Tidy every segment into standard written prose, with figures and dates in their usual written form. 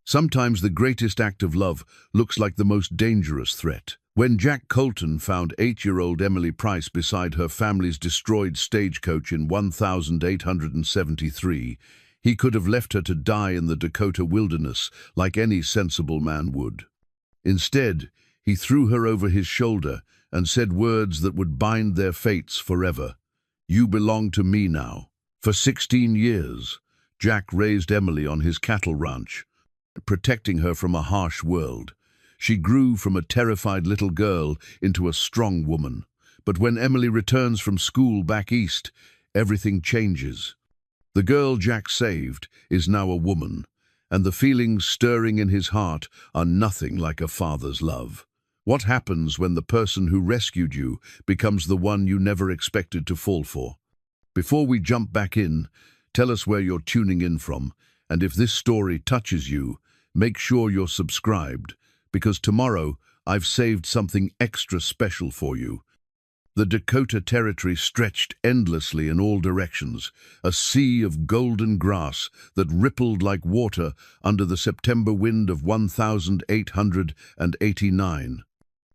Sometimes the greatest act of love looks like the most dangerous threat. When Jack Colton found 8-year-old Emily Price beside her family's destroyed stagecoach in 1873, he could have left her to die in the Dakota wilderness like any sensible man would. Instead, he threw her over his shoulder and said words that would bind their fates forever. "You belong to me now." For 16 years, Jack raised Emily on his cattle ranch, protecting her from a harsh world. She grew from a terrified little girl into a strong woman. But when Emily returns from school back east, everything changes. The girl Jack saved is now a woman, and the feelings stirring in his heart are nothing like a father's love. What happens when the person who rescued you becomes the one you never expected to fall for? Before we jump back in, tell us where you're tuning in from, and if this story touches you, make sure you're subscribed, because tomorrow I've saved something extra special for you. The Dakota Territory stretched endlessly in all directions, a sea of golden grass that rippled like water under the September wind of 1889.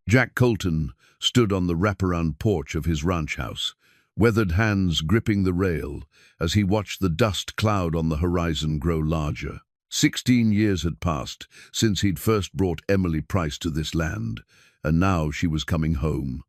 Jack Colton stood on the wraparound porch of his ranch house, weathered hands gripping the rail as he watched the dust cloud on the horizon grow larger. 16 years had passed since he'd first brought Emily Price to this land, and now she was coming home.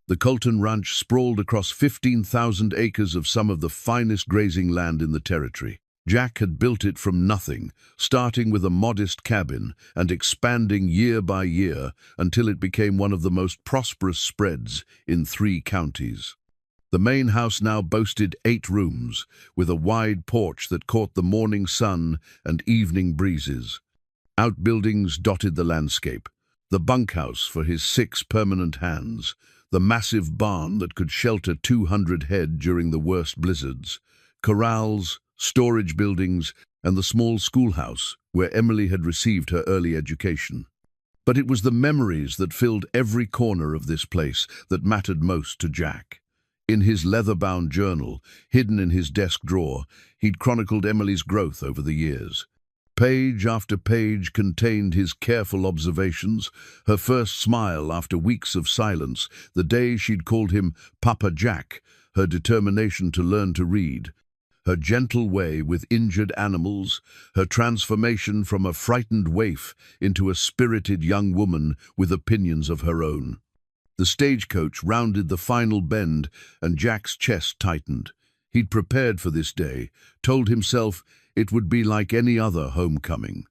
The Colton Ranch sprawled across 15,000 acres of some of the finest grazing land in the territory. Jack had built it from nothing, starting with a modest cabin and expanding year by year until it became one of the most prosperous spreads in 3 counties. The main house now boasted 8 rooms, with a wide porch that caught the morning sun and evening breezes. Outbuildings dotted the landscape: the bunkhouse for his 6 permanent hands, the massive barn that could shelter 200 head during the worst blizzards, corrals, storage buildings, and the small schoolhouse where Emily had received her early education. But it was the memories that filled every corner of this place that mattered most to Jack. In his leather-bound journal, hidden in his desk drawer, he'd chronicled Emily's growth over the years. Page after page contained his careful observations, her first smile after weeks of silence, the day she'd called him Papa Jack, her determination to learn to read, her gentle way with injured animals, her transformation from a frightened waif into a spirited young woman with opinions of her own. The stagecoach rounded the final bend, and Jack's chest tightened. He'd prepared for this day, told himself it would be like any other homecoming.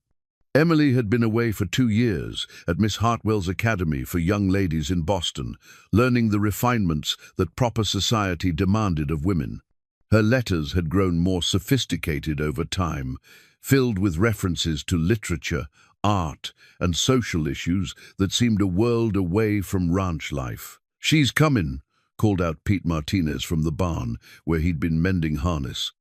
Emily had been away for 2 years at Miss Hartwell's Academy for Young Ladies in Boston, learning the refinements that proper society demanded of women. Her letters had grown more sophisticated over time, filled with references to literature, art, and social issues that seemed a world away from ranch life. "She's comin'," called out Pete Martinez from the barn, where he'd been mending harness.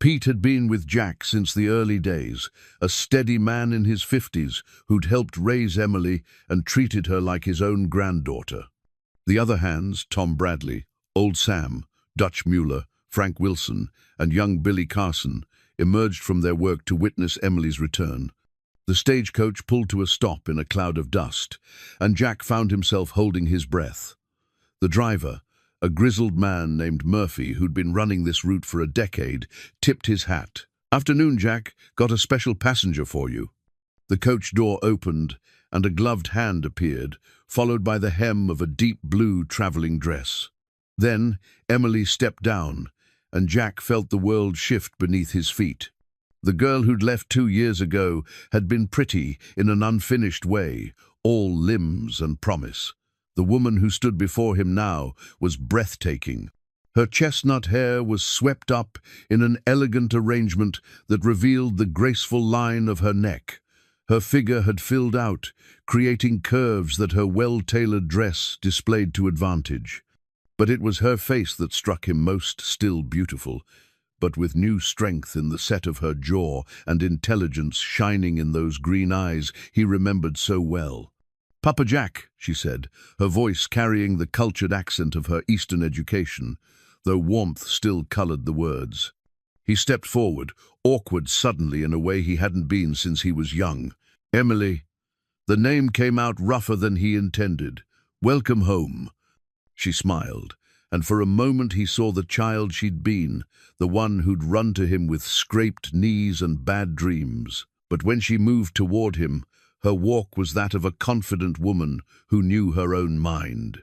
Pete had been with Jack since the early days, a steady man in his 50s who'd helped raise Emily and treated her like his own granddaughter. The other hands, Tom Bradley, Old Sam, Dutch Mueller, Frank Wilson, and young Billy Carson, emerged from their work to witness Emily's return. The stagecoach pulled to a stop in a cloud of dust, and Jack found himself holding his breath. The driver, a grizzled man named Murphy who'd been running this route for a decade, tipped his hat. "Afternoon, Jack. Got a special passenger for you." The coach door opened, and a gloved hand appeared, followed by the hem of a deep blue traveling dress. Then Emily stepped down, and Jack felt the world shift beneath his feet. The girl who'd left 2 years ago had been pretty in an unfinished way, all limbs and promise. The woman who stood before him now was breathtaking. Her chestnut hair was swept up in an elegant arrangement that revealed the graceful line of her neck. Her figure had filled out, creating curves that her well-tailored dress displayed to advantage. But it was her face that struck him most, still beautiful, but with new strength in the set of her jaw and intelligence shining in those green eyes he remembered so well. "Papa Jack," she said, her voice carrying the cultured accent of her Eastern education, though warmth still colored the words. He stepped forward, awkward suddenly in a way he hadn't been since he was young. Emily. The name came out rougher than he intended. Welcome home. She smiled, and for a moment he saw the child she'd been, the one who'd run to him with scraped knees and bad dreams. But when she moved toward him, her walk was that of a confident woman who knew her own mind.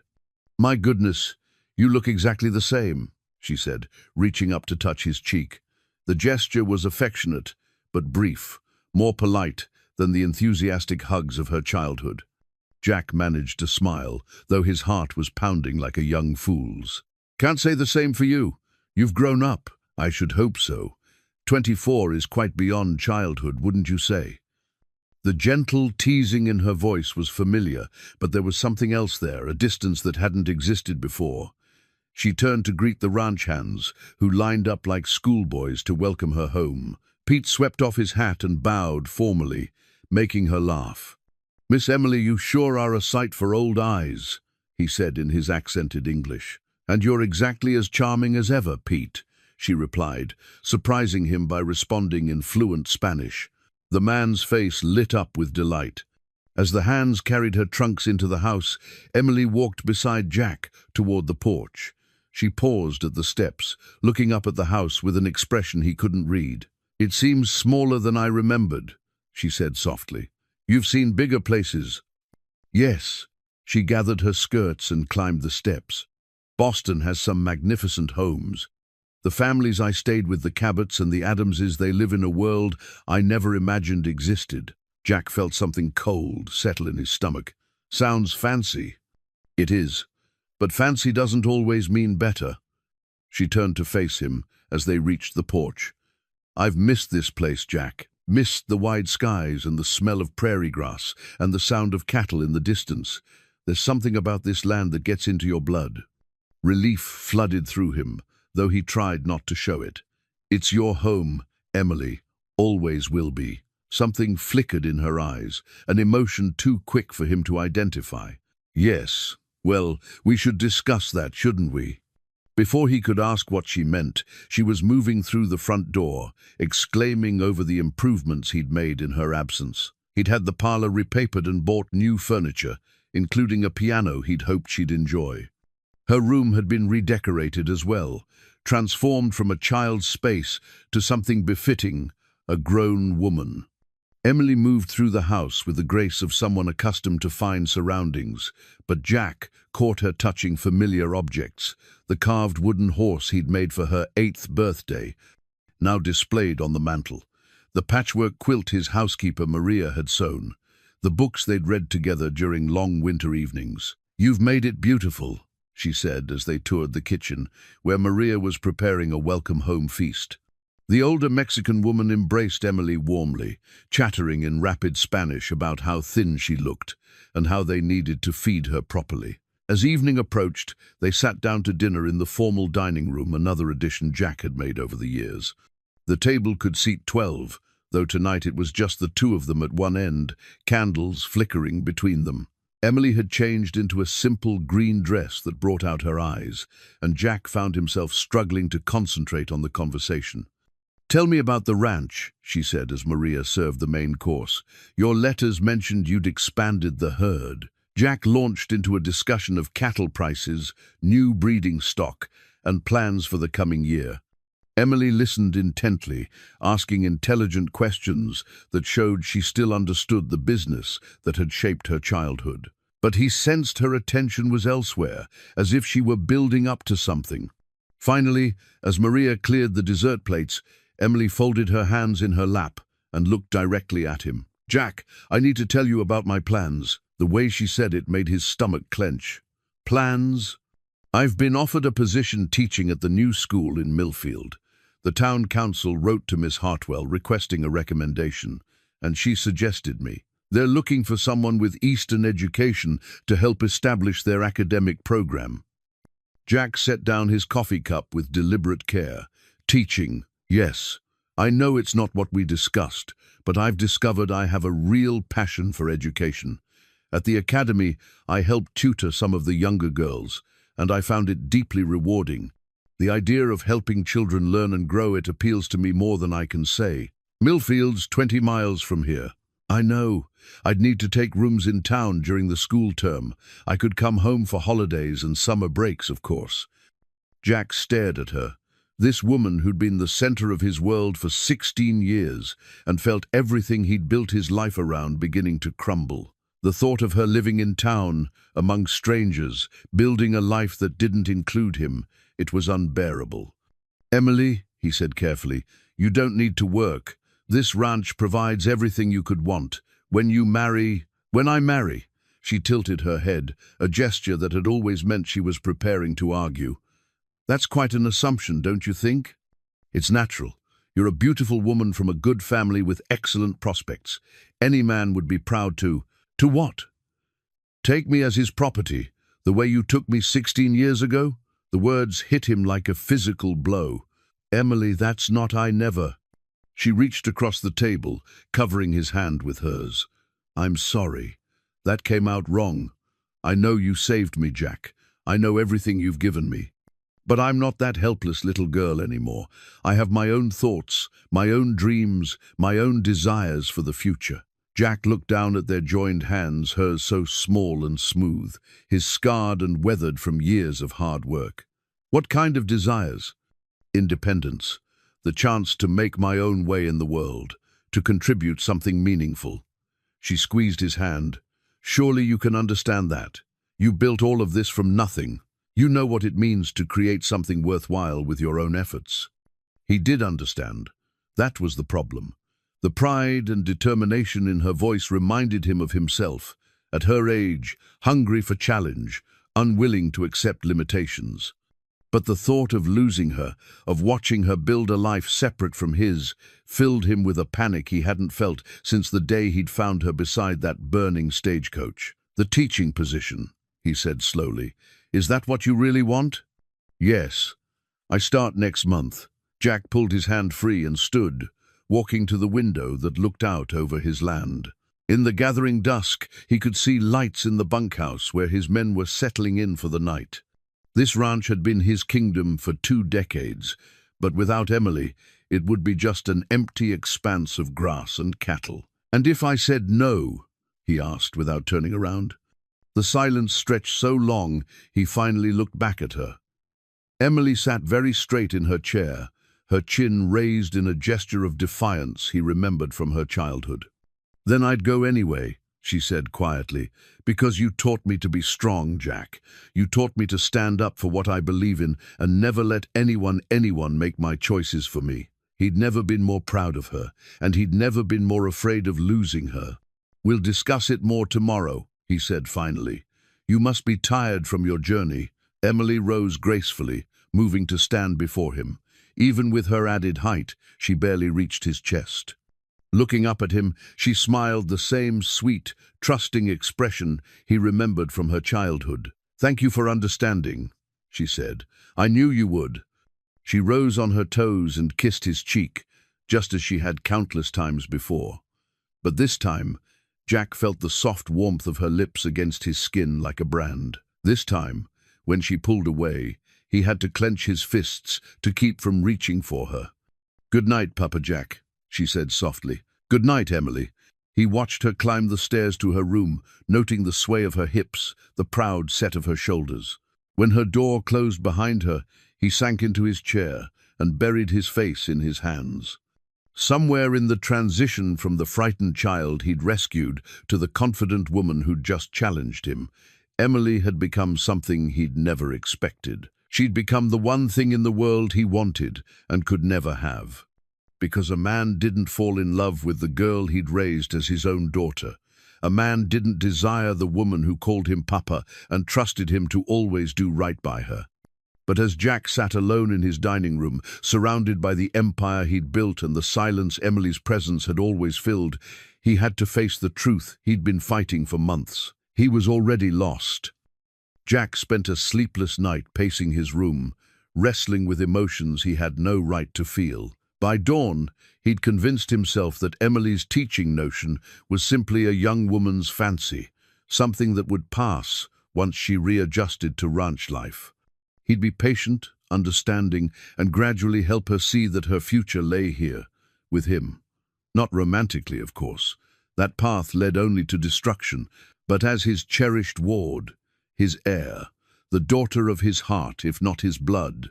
My goodness, you look exactly the same, she said, reaching up to touch his cheek. The gesture was affectionate, but brief, more polite than the enthusiastic hugs of her childhood. Jack managed to smile, though his heart was pounding like a young fool's. Can't say the same for you. You've grown up. I should hope so. 24 is quite beyond childhood, wouldn't you say? The gentle teasing in her voice was familiar, but there was something else there, a distance that hadn't existed before. She turned to greet the ranch hands, who lined up like schoolboys to welcome her home. Pete swept off his hat and bowed formally, making her laugh. Miss Emily, you sure are a sight for old eyes, he said in his accented English. And you're exactly as charming as ever, Pete, she replied, surprising him by responding in fluent Spanish. The man's face lit up with delight. As the hands carried her trunks into the house, Emily walked beside Jack toward the porch. She paused at the steps, looking up at the house with an expression he couldn't read. It seems smaller than I remembered, she said softly. You've seen bigger places. Yes. She gathered her skirts and climbed the steps. Boston has some magnificent homes. The families I stayed with, the Cabots and the Adamses, they live in a world I never imagined existed. Jack felt something cold settle in his stomach. Sounds fancy. It is. But fancy doesn't always mean better. She turned to face him as they reached the porch. I've missed this place, Jack. Missed the wide skies and the smell of prairie grass and the sound of cattle in the distance. There's something about this land that gets into your blood. Relief flooded through him, though he tried not to show it. It's your home, Emily. Always will be. Something flickered in her eyes, an emotion too quick for him to identify. Yes. Well, we should discuss that, shouldn't we? Before he could ask what she meant, she was moving through the front door, exclaiming over the improvements he'd made in her absence. He'd had the parlor repapered and bought new furniture, including a piano he'd hoped she'd enjoy. Her room had been redecorated as well, transformed from a child's space to something befitting a grown woman. Emily moved through the house with the grace of someone accustomed to fine surroundings, but Jack caught her touching familiar objects, the carved wooden horse he'd made for her 8th birthday, now displayed on the mantel, the patchwork quilt his housekeeper Maria had sewn, the books they'd read together during long winter evenings. You've made it beautiful, she said as they toured the kitchen, where Maria was preparing a welcome home feast. The older Mexican woman embraced Emily warmly, chattering in rapid Spanish about how thin she looked and how they needed to feed her properly. As evening approached, they sat down to dinner in the formal dining room, another addition Jack had made over the years. The table could seat 12, though tonight it was just the two of them at one end, candles flickering between them. Emily had changed into a simple green dress that brought out her eyes, and Jack found himself struggling to concentrate on the conversation. Tell me about the ranch, she said as Maria served the main course. Your letters mentioned you'd expanded the herd. Jack launched into a discussion of cattle prices, new breeding stock, and plans for the coming year. Emily listened intently, asking intelligent questions that showed she still understood the business that had shaped her childhood. But he sensed her attention was elsewhere, as if she were building up to something. Finally, as Maria cleared the dessert plates, Emily folded her hands in her lap and looked directly at him. Jack, I need to tell you about my plans. The way she said it made his stomach clench. Plans? I've been offered a position teaching at the new school in Millfield. The town council wrote to Miss Hartwell requesting a recommendation, and she suggested me. They're looking for someone with Eastern education to help establish their academic program. Jack set down his coffee cup with deliberate care. Teaching. Yes, I know it's not what we discussed, but I've discovered I have a real passion for education. At the academy, I helped tutor some of the younger girls, and I found it deeply rewarding. The idea of helping children learn and grow, it appeals to me more than I can say. Millfield's 20 miles from here. I know. I'd need to take rooms in town during the school term. I could come home for holidays and summer breaks, of course. Jack stared at her. This woman who'd been the center of his world for 16 years and felt everything he'd built his life around beginning to crumble. The thought of her living in town, among strangers, building a life that didn't include him, it was unbearable. "Emily," he said carefully, "you don't need to work. This ranch provides everything you could want. When I marry." She tilted her head, a gesture that had always meant she was preparing to argue. "That's quite an assumption, don't you think?" "It's natural. You're a beautiful woman from a good family with excellent prospects. Any man would be proud to..." "To what?" "Take me as his property, the way you took me 16 years ago?" The words hit him like a physical blow. "Emily, that's not I never..." She reached across the table, covering his hand with hers. "I'm sorry. That came out wrong. I know you saved me, Jack. I know everything you've given me. But I'm not that helpless little girl anymore. I have my own thoughts, my own dreams, my own desires for the future." Jack looked down at their joined hands, hers so small and smooth, his scarred and weathered from years of hard work. "What kind of desires?" "Independence. The chance to make my own way in the world, to contribute something meaningful." She squeezed his hand. "Surely you can understand that. You built all of this from nothing. You know what it means to create something worthwhile with your own efforts." He did understand. That was the problem. The pride and determination in her voice reminded him of himself, at her age, hungry for challenge, unwilling to accept limitations. But the thought of losing her, of watching her build a life separate from his, filled him with a panic he hadn't felt since the day he'd found her beside that burning stagecoach. "The teaching position," he said slowly. "Is that what you really want?" "Yes. I start next month." Jack pulled his hand free and stood, walking to the window that looked out over his land. In the gathering dusk, he could see lights in the bunkhouse where his men were settling in for the night. This ranch had been his kingdom for 2 decades, but without Emily, it would be just an empty expanse of grass and cattle. "And if I said no?" he asked without turning around. The silence stretched so long, he finally looked back at her. Emily sat very straight in her chair, her chin raised in a gesture of defiance he remembered from her childhood. "Then I'd go anyway," she said quietly, "because you taught me to be strong, Jack. You taught me to stand up for what I believe in and never let anyone make my choices for me." He'd never been more proud of her, and he'd never been more afraid of losing her. "We'll discuss it more tomorrow," he said finally. "You must be tired from your journey." Emily rose gracefully, moving to stand before him. Even with her added height, she barely reached his chest. Looking up at him, she smiled the same sweet, trusting expression he remembered from her childhood. "Thank you for understanding," she said. "I knew you would." She rose on her toes and kissed his cheek, just as she had countless times before. But this time, Jack felt the soft warmth of her lips against his skin like a brand. This time, when she pulled away, he had to clench his fists to keep from reaching for her. "Good night, Papa Jack," she said softly. "Good night, Emily." He watched her climb the stairs to her room, noting the sway of her hips, the proud set of her shoulders. When her door closed behind her, he sank into his chair and buried his face in his hands. Somewhere in the transition from the frightened child he'd rescued to the confident woman who'd just challenged him, Emily had become something he'd never expected. She'd become the one thing in the world he wanted and could never have. Because a man didn't fall in love with the girl he'd raised as his own daughter. A man didn't desire the woman who called him Papa and trusted him to always do right by her. But as Jack sat alone in his dining room, surrounded by the empire he'd built and the silence Emily's presence had always filled, he had to face the truth he'd been fighting for months. He was already lost. Jack spent a sleepless night pacing his room, wrestling with emotions he had no right to feel. By dawn, he'd convinced himself that Emily's teaching notion was simply a young woman's fancy, something that would pass once she readjusted to ranch life. He'd be patient, understanding, and gradually help her see that her future lay here, with him. Not romantically, of course. That path led only to destruction, but as his cherished ward, his heir, the daughter of his heart, if not his blood.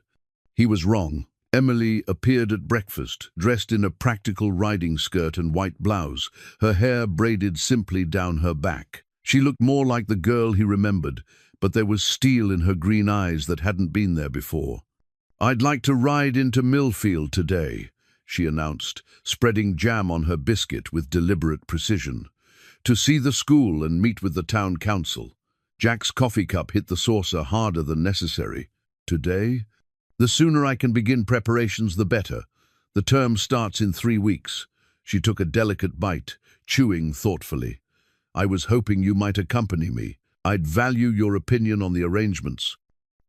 He was wrong. Emily appeared at breakfast, dressed in a practical riding skirt and white blouse, her hair braided simply down her back. She looked more like the girl he remembered, but there was steel in her green eyes that hadn't been there before. "I'd like to ride into Millfield today," she announced, spreading jam on her biscuit with deliberate precision. "To see the school and meet with the town council." Jack's coffee cup hit the saucer harder than necessary. "Today? The sooner I can begin preparations, the better. The term starts in 3 weeks." She took a delicate bite, chewing thoughtfully. "I was hoping you might accompany me. I'd value your opinion on the arrangements."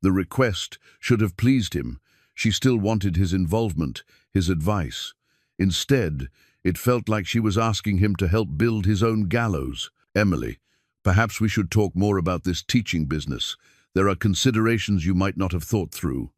The request should have pleased him. She still wanted his involvement, his advice. Instead, it felt like she was asking him to help build his own gallows. "Emily, perhaps we should talk more about this teaching business. There are considerations you might not have thought through."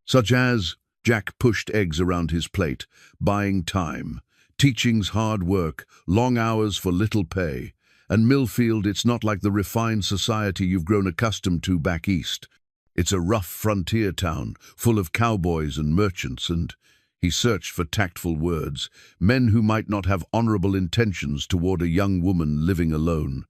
"Such as?" Jack pushed eggs around his plate. "Buying time. Teaching's hard work, long hours for little pay. And Millfield, it's not like the refined society you've grown accustomed to back east. It's a rough frontier town, full of cowboys and merchants and—" He searched for tactful words. "Men who might not have honorable intentions toward a young woman living alone."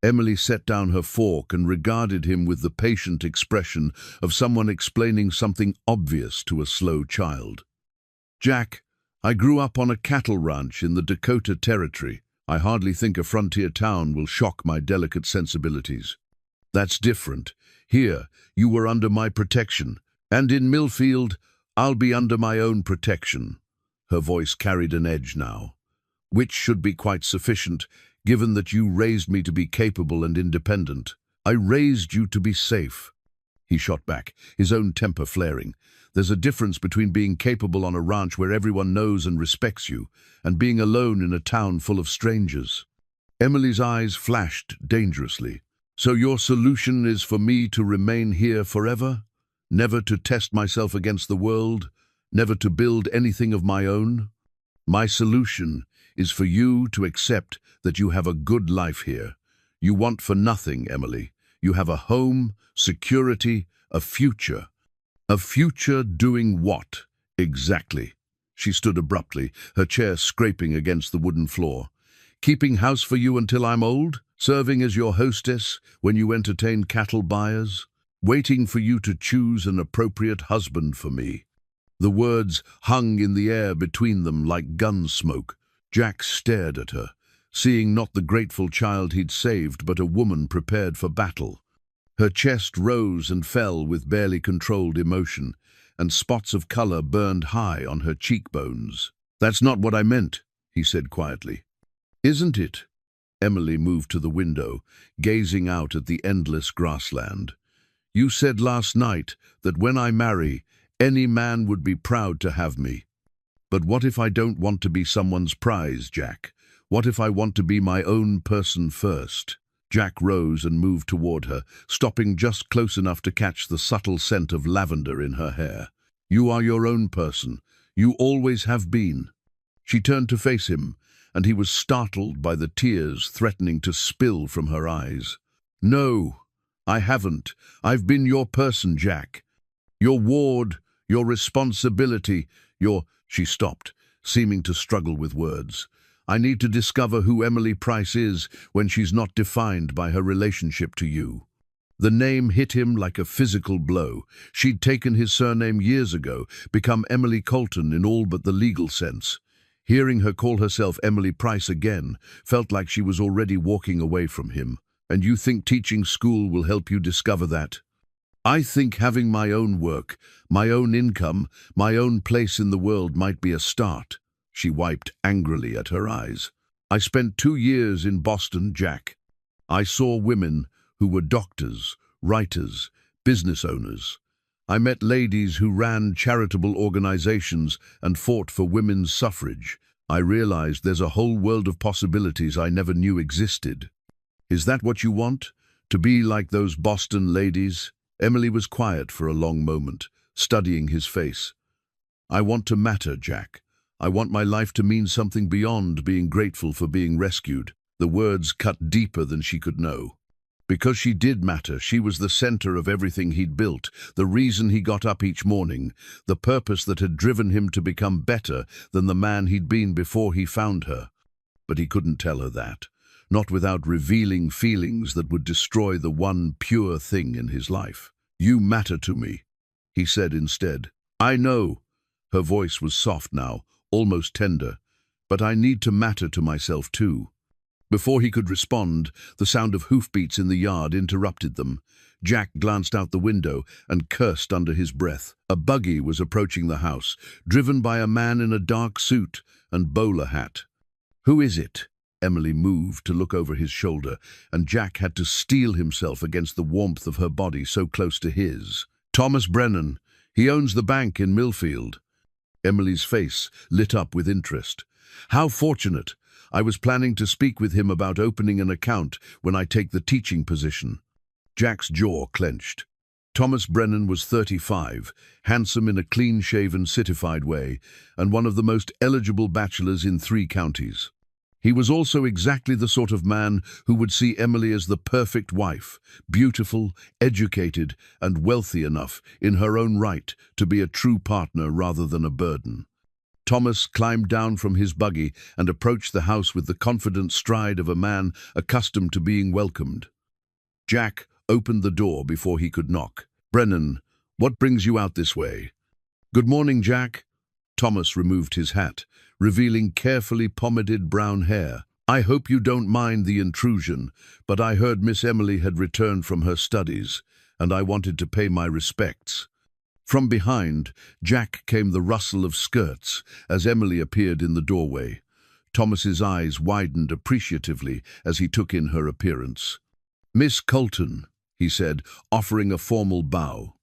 Emily set down her fork and regarded him with the patient expression of someone explaining something obvious to a slow child. "Jack, I grew up on a cattle ranch in the Dakota Territory. I hardly think a frontier town will shock my delicate sensibilities." "That's different. Here, you were under my protection. And in Millfield, I'll be under my own protection." Her voice carried an edge now. "Which should be quite sufficient, given that you raised me to be capable and independent." "I raised you to be safe." He shot back, his own temper flaring. "There's a difference between being capable on a ranch where everyone knows and respects you, and being alone in a town full of strangers." Emily's eyes flashed dangerously. "So your solution is for me to remain here forever? Never to test myself against the world? Never to build anything of my own? My solution is for you to accept that you have a good life here. You want for nothing, Emily. You have a home, security, a future. A future doing what, exactly?" She stood abruptly, her chair scraping against the wooden floor. "Keeping house for you until I'm old? Serving as your hostess when you entertain cattle buyers? Waiting for you to choose an appropriate husband for me?" The words hung in the air between them like gun smoke. Jack stared at her, seeing not the grateful child he'd saved, but a woman prepared for battle. Her chest rose and fell with barely controlled emotion, and spots of color burned high on her cheekbones. "That's not what I meant," he said quietly. "Isn't it?" Emily moved to the window, gazing out at the endless grassland. "You said last night that when I marry, any man would be proud to have me. But what if I don't want to be someone's prize, Jack? What if I want to be my own person first?" Jack rose and moved toward her, stopping just close enough to catch the subtle scent of lavender in her hair. "You are your own person. You always have been." She turned to face him, and he was startled by the tears threatening to spill from her eyes. "No, I haven't. I've been your person, Jack. Your ward, your responsibility, your—" She stopped, seeming to struggle with words. "I need to discover who Emily Price is when she's not defined by her relationship to you." The name hit him like a physical blow. She'd taken his surname years ago, become Emily Colton in all but the legal sense. Hearing her call herself Emily Price again felt like she was already walking away from him. "And you think teaching school will help you discover that?" "I think having my own work, my own income, my own place in the world might be a start." She wiped angrily at her eyes. "I spent 2 years in Boston, Jack. I saw women who were doctors, writers, business owners. I met ladies who ran charitable organizations and fought for women's suffrage. I realized there's a whole world of possibilities I never knew existed." "Is that what you want? To be like those Boston ladies?" Emily was quiet for a long moment, studying his face. "I want to matter, Jack. I want my life to mean something beyond being grateful for being rescued." The words cut deeper than she could know. Because she did matter, she was the center of everything he'd built, the reason he got up each morning, the purpose that had driven him to become better than the man he'd been before he found her. But he couldn't tell her that, not without revealing feelings that would destroy the one pure thing in his life. "You matter to me," he said instead. "I know." Her voice was soft now, almost tender. "But I need to matter to myself too." Before he could respond, the sound of hoofbeats in the yard interrupted them. Jack glanced out the window and cursed under his breath. A buggy was approaching the house, driven by a man in a dark suit and bowler hat. "Who is it?" Emily moved to look over his shoulder, and Jack had to steel himself against the warmth of her body so close to his. "Thomas Brennan. He owns the bank in Millfield." Emily's face lit up with interest. "How fortunate! I was planning to speak with him about opening an account when I take the teaching position." Jack's jaw clenched. Thomas Brennan was 35, handsome in a clean-shaven, citified way, and one of the most eligible bachelors in 3 counties. He was also exactly the sort of man who would see Emily as the perfect wife, beautiful, educated, and wealthy enough in her own right to be a true partner rather than a burden. Thomas climbed down from his buggy and approached the house with the confident stride of a man accustomed to being welcomed. Jack opened the door before he could knock. "Brennan, what brings you out this way?" "Good morning, Jack." Thomas removed his hat, revealing carefully pomaded brown hair. "I hope you don't mind the intrusion, but I heard Miss Emily had returned from her studies, and I wanted to pay my respects." From behind, Jack came the rustle of skirts as Emily appeared in the doorway. Thomas's eyes widened appreciatively as he took in her appearance. "Miss Colton," he said, offering a formal bow.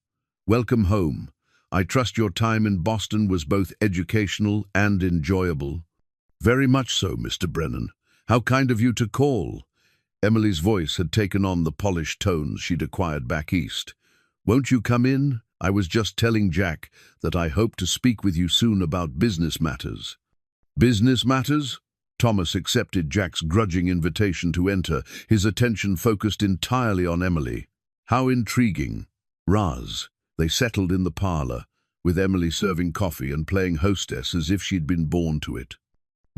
"Welcome home. I trust your time in Boston was both educational and enjoyable." "Very much so, Mr. Brennan. How kind of you to call." Emily's voice had taken on the polished tones she'd acquired back east. "Won't you come in? I was just telling Jack that I hope to speak with you soon about business matters." "Business matters?" Thomas accepted Jack's grudging invitation to enter, his attention focused entirely on Emily. "How intriguing." "Raz." They settled in the parlor, with Emily serving coffee and playing hostess as if she'd been born to it.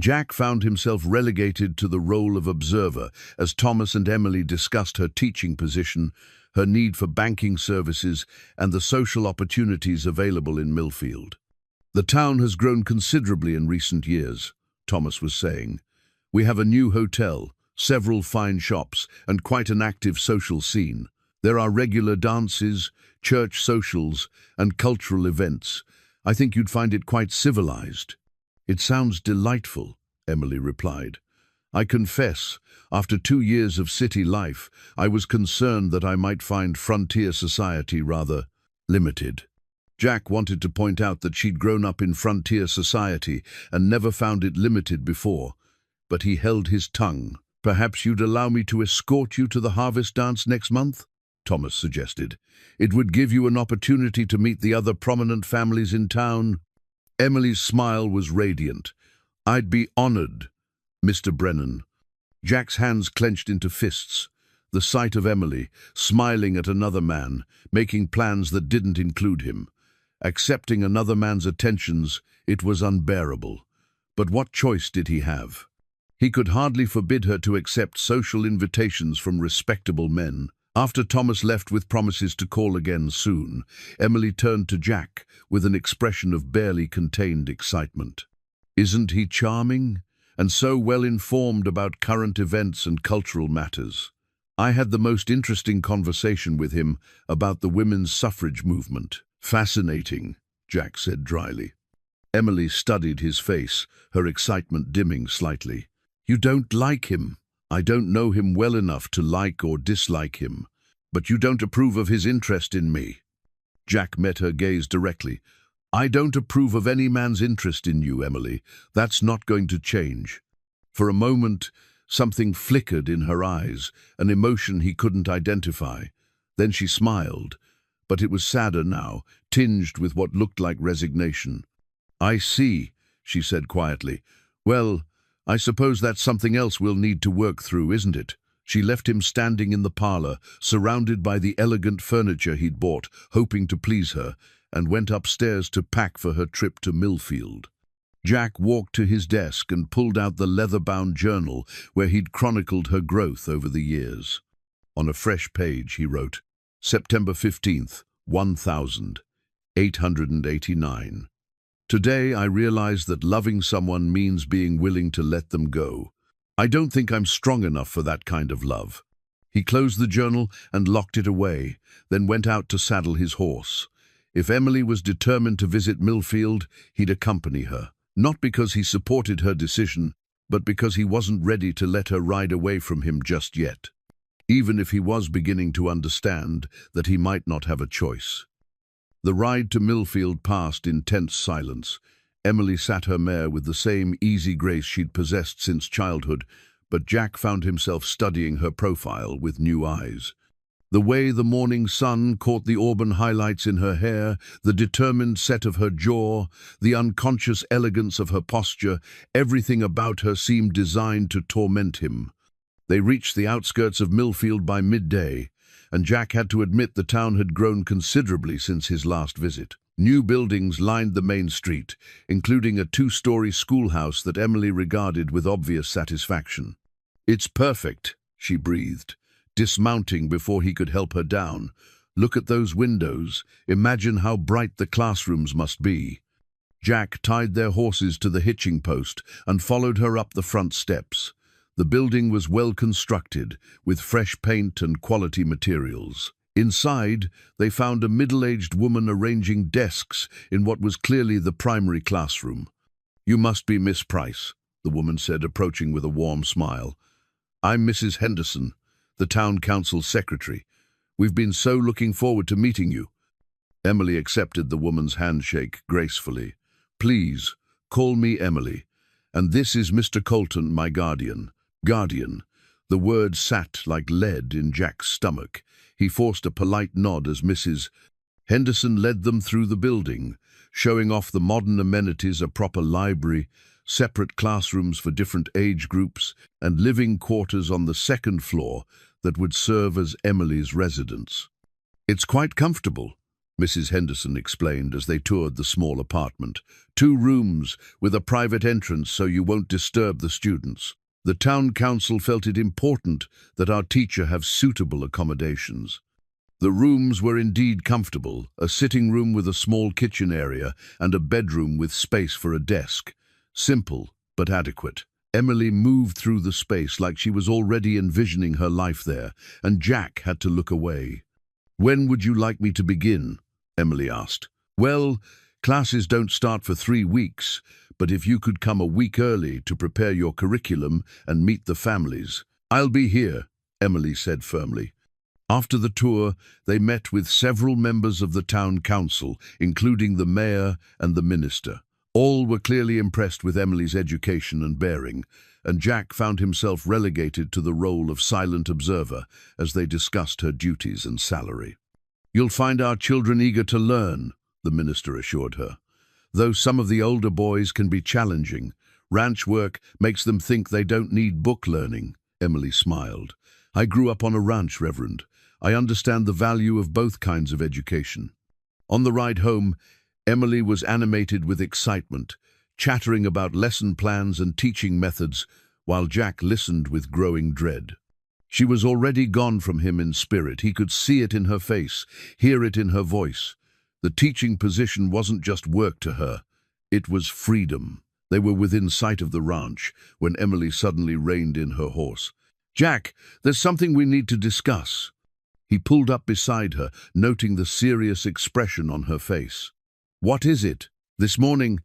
Jack found himself relegated to the role of observer as Thomas and Emily discussed her teaching position, her need for banking services, and the social opportunities available in Millfield. "The town has grown considerably in recent years," Thomas was saying. "We have a new hotel, several fine shops, and quite an active social scene. There are regular dances, church socials, and cultural events. I think you'd find it quite civilized." "It sounds delightful," Emily replied. "I confess, after 2 years of city life, I was concerned that I might find frontier society rather limited." Jack wanted to point out that she'd grown up in frontier society and never found it limited before, but he held his tongue. "Perhaps you'd allow me to escort you to the harvest dance next month?" Thomas suggested. "It would give you an opportunity to meet the other prominent families in town." Emily's smile was radiant. "I'd be honored, Mr. Brennan." Jack's hands clenched into fists. The sight of Emily, smiling at another man, making plans that didn't include him, accepting another man's attentions, it was unbearable. But what choice did he have? He could hardly forbid her to accept social invitations from respectable men. After Thomas left with promises to call again soon, Emily turned to Jack with an expression of barely contained excitement. "Isn't he charming? And so well informed about current events and cultural matters. I had the most interesting conversation with him about the women's suffrage movement." "Fascinating," Jack said dryly. Emily studied his face, her excitement dimming slightly. "You don't like him?" "I don't know him well enough to like or dislike him. But you don't approve of his interest in me." Jack met her gaze directly. "I don't approve of any man's interest in you, Emily. That's not going to change." For a moment, something flickered in her eyes, an emotion he couldn't identify. Then she smiled, but it was sadder now, tinged with what looked like resignation. "I see," she said quietly. "Well, I suppose that's something else we'll need to work through, isn't it? She left him standing in the parlor, surrounded by the elegant furniture he'd bought, hoping to please her, and went upstairs to pack for her trip to Millfield. Jack walked to his desk and pulled out the leather-bound journal where he'd chronicled her growth over the years. On a fresh page, he wrote, September 15th, 1889. Today I realize that loving someone means being willing to let them go. I don't think I'm strong enough for that kind of love. He closed the journal and locked it away, then went out to saddle his horse. If Emily was determined to visit Millfield, he'd accompany her. Not because he supported her decision, but because he wasn't ready to let her ride away from him just yet. Even if he was beginning to understand that he might not have a choice. The ride to Millfield passed in tense silence. Emily sat her mare with the same easy grace she'd possessed since childhood, but Jack found himself studying her profile with new eyes. The way the morning sun caught the auburn highlights in her hair, the determined set of her jaw, the unconscious elegance of her posture, everything about her seemed designed to torment him. They reached the outskirts of Millfield by midday, and Jack had to admit the town had grown considerably since his last visit. New buildings lined the main street, including a two-story schoolhouse that Emily regarded with obvious satisfaction. "It's perfect," she breathed, dismounting before he could help her down. "Look at those windows. Imagine how bright the classrooms must be." Jack tied their horses to the hitching post and followed her up the front steps. The building was well constructed, with fresh paint and quality materials. Inside, they found a middle-aged woman arranging desks in what was clearly the primary classroom. "You must be Miss Price," the woman said, approaching with a warm smile. "I'm Mrs. Henderson, the town council secretary. We've been so looking forward to meeting you." Emily accepted the woman's handshake gracefully. "Please, call me Emily. And this is Mr. Colton, my guardian." Guardian. The word sat like lead in Jack's stomach. He forced a polite nod as Mrs. Henderson led them through the building, showing off the modern amenities, a proper library, separate classrooms for different age groups, and living quarters on the second floor that would serve as Emily's residence. "It's quite comfortable," Mrs. Henderson explained as they toured the small apartment. "2 rooms with a private entrance so you won't disturb the students. The town council felt it important that our teacher have suitable accommodations." The rooms were indeed comfortable, a sitting room with a small kitchen area and a bedroom with space for a desk. Simple, but adequate. Emily moved through the space like she was already envisioning her life there, and Jack had to look away. "When would you like me to begin?" Emily asked. "Well, classes don't start for 3 weeks, but if you could come a week early to prepare your curriculum and meet the families." "I'll be here," Emily said firmly. After the tour, they met with several members of the town council, including the mayor and the minister. All were clearly impressed with Emily's education and bearing, and Jack found himself relegated to the role of silent observer as they discussed her duties and salary. "You'll find our children eager to learn," the minister assured her. "Though some of the older boys can be challenging, ranch work makes them think they don't need book learning." Emily smiled. "I grew up on a ranch, Reverend. I understand the value of both kinds of education." On the ride home, Emily was animated with excitement, chattering about lesson plans and teaching methods, while Jack listened with growing dread. She was already gone from him in spirit. He could see it in her face, hear it in her voice. The teaching position wasn't just work to her, it was freedom. They were within sight of the ranch when Emily suddenly reined in her horse. "Jack, there's something we need to discuss." He pulled up beside her, noting the serious expression on her face. "What is it?" "This morning,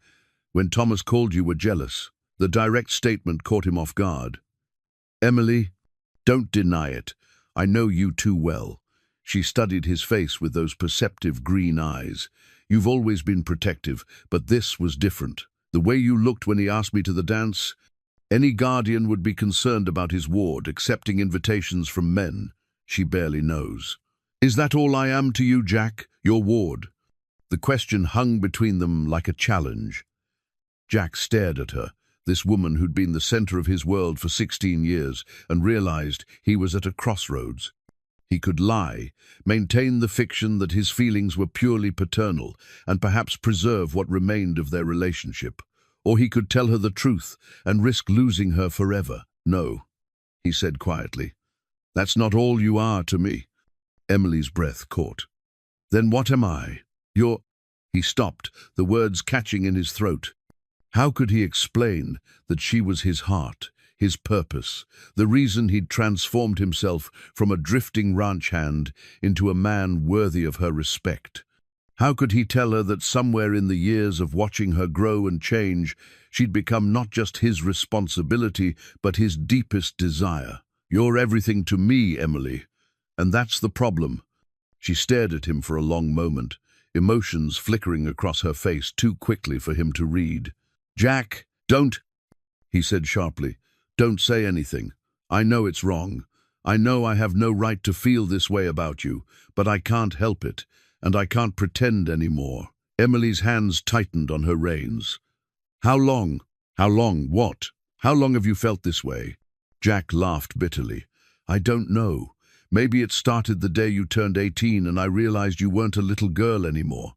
when Thomas called you were jealous." The direct statement caught him off guard. "Emily, don't deny it. I know you too well." She studied his face with those perceptive green eyes. "You've always been protective, but this was different. The way you looked when he asked me to the dance, any guardian would be concerned about his ward accepting invitations from men she barely knows." "Is that all I am to you, Jack? Your ward?" The question hung between them like a challenge. Jack stared at her, this woman who'd been the center of his world for 16 years, and realized he was at a crossroads. He could lie, maintain the fiction that his feelings were purely paternal, and perhaps preserve what remained of their relationship. Or he could tell her the truth and risk losing her forever. "No," he said quietly. "That's not all you are to me." Emily's breath caught. "Then what am I? You're—" He stopped, the words catching in his throat. How could he explain that she was his heart, his purpose, the reason he'd transformed himself from a drifting ranch hand into a man worthy of her respect? How could he tell her that somewhere in the years of watching her grow and change, she'd become not just his responsibility, but his deepest desire? "You're everything to me, Emily, and that's the problem." She stared at him for a long moment, emotions flickering across her face too quickly for him to read. "Jack, don't," he said sharply. "Don't say anything. I know it's wrong. I know I have no right to feel this way about you, but I can't help it, and I can't pretend anymore." Emily's hands tightened on her reins. "How long? How long? What? How long have you felt this way?" Jack laughed bitterly. "I don't know. Maybe it started the day you turned 18 and I realized you weren't a little girl anymore.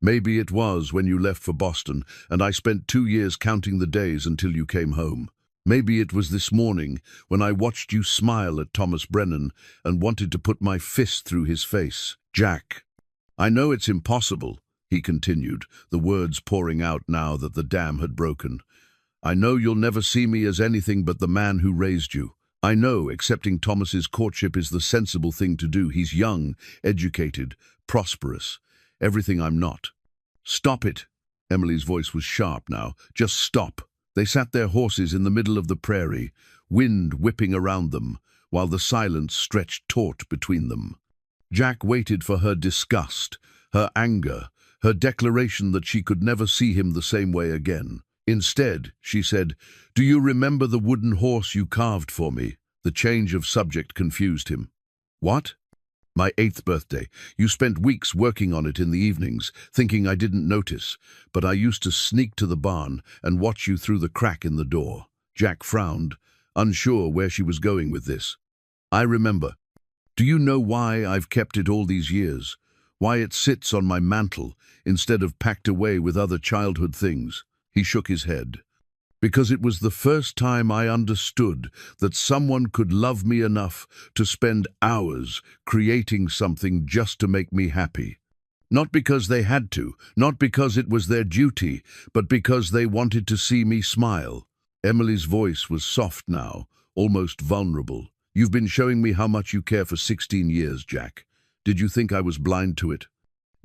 Maybe it was when you left for Boston and I spent 2 years counting the days until you came home. Maybe it was this morning when I watched you smile at Thomas Brennan and wanted to put my fist through his face." "Jack, I know it's impossible," he continued, the words pouring out now that the dam had broken. "I know you'll never see me as anything but the man who raised you. I know accepting Thomas's courtship is the sensible thing to do. He's young, educated, prosperous. Everything I'm not." "Stop it." Emily's voice was sharp now. "Just stop." They sat their horses in the middle of the prairie, wind whipping around them, while the silence stretched taut between them. Jack waited for her disgust, her anger, her declaration that she could never see him the same way again. Instead, she said, "Do you remember the wooden horse you carved for me?" The change of subject confused him. "What?" "My 8th birthday. You spent weeks working on it in the evenings, thinking I didn't notice, but I used to sneak to the barn and watch you through the crack in the door." Jack frowned, unsure where she was going with this. "I remember. Do you know why I've kept it all these years? Why it sits on my mantle instead of packed away with other childhood things?" He shook his head. "Because it was the first time I understood that someone could love me enough to spend hours creating something just to make me happy. Not because they had to, not because it was their duty, but because they wanted to see me smile." Emily's voice was soft now, almost vulnerable. "You've been showing me how much you care for 16 years, Jack. Did you think I was blind to it?"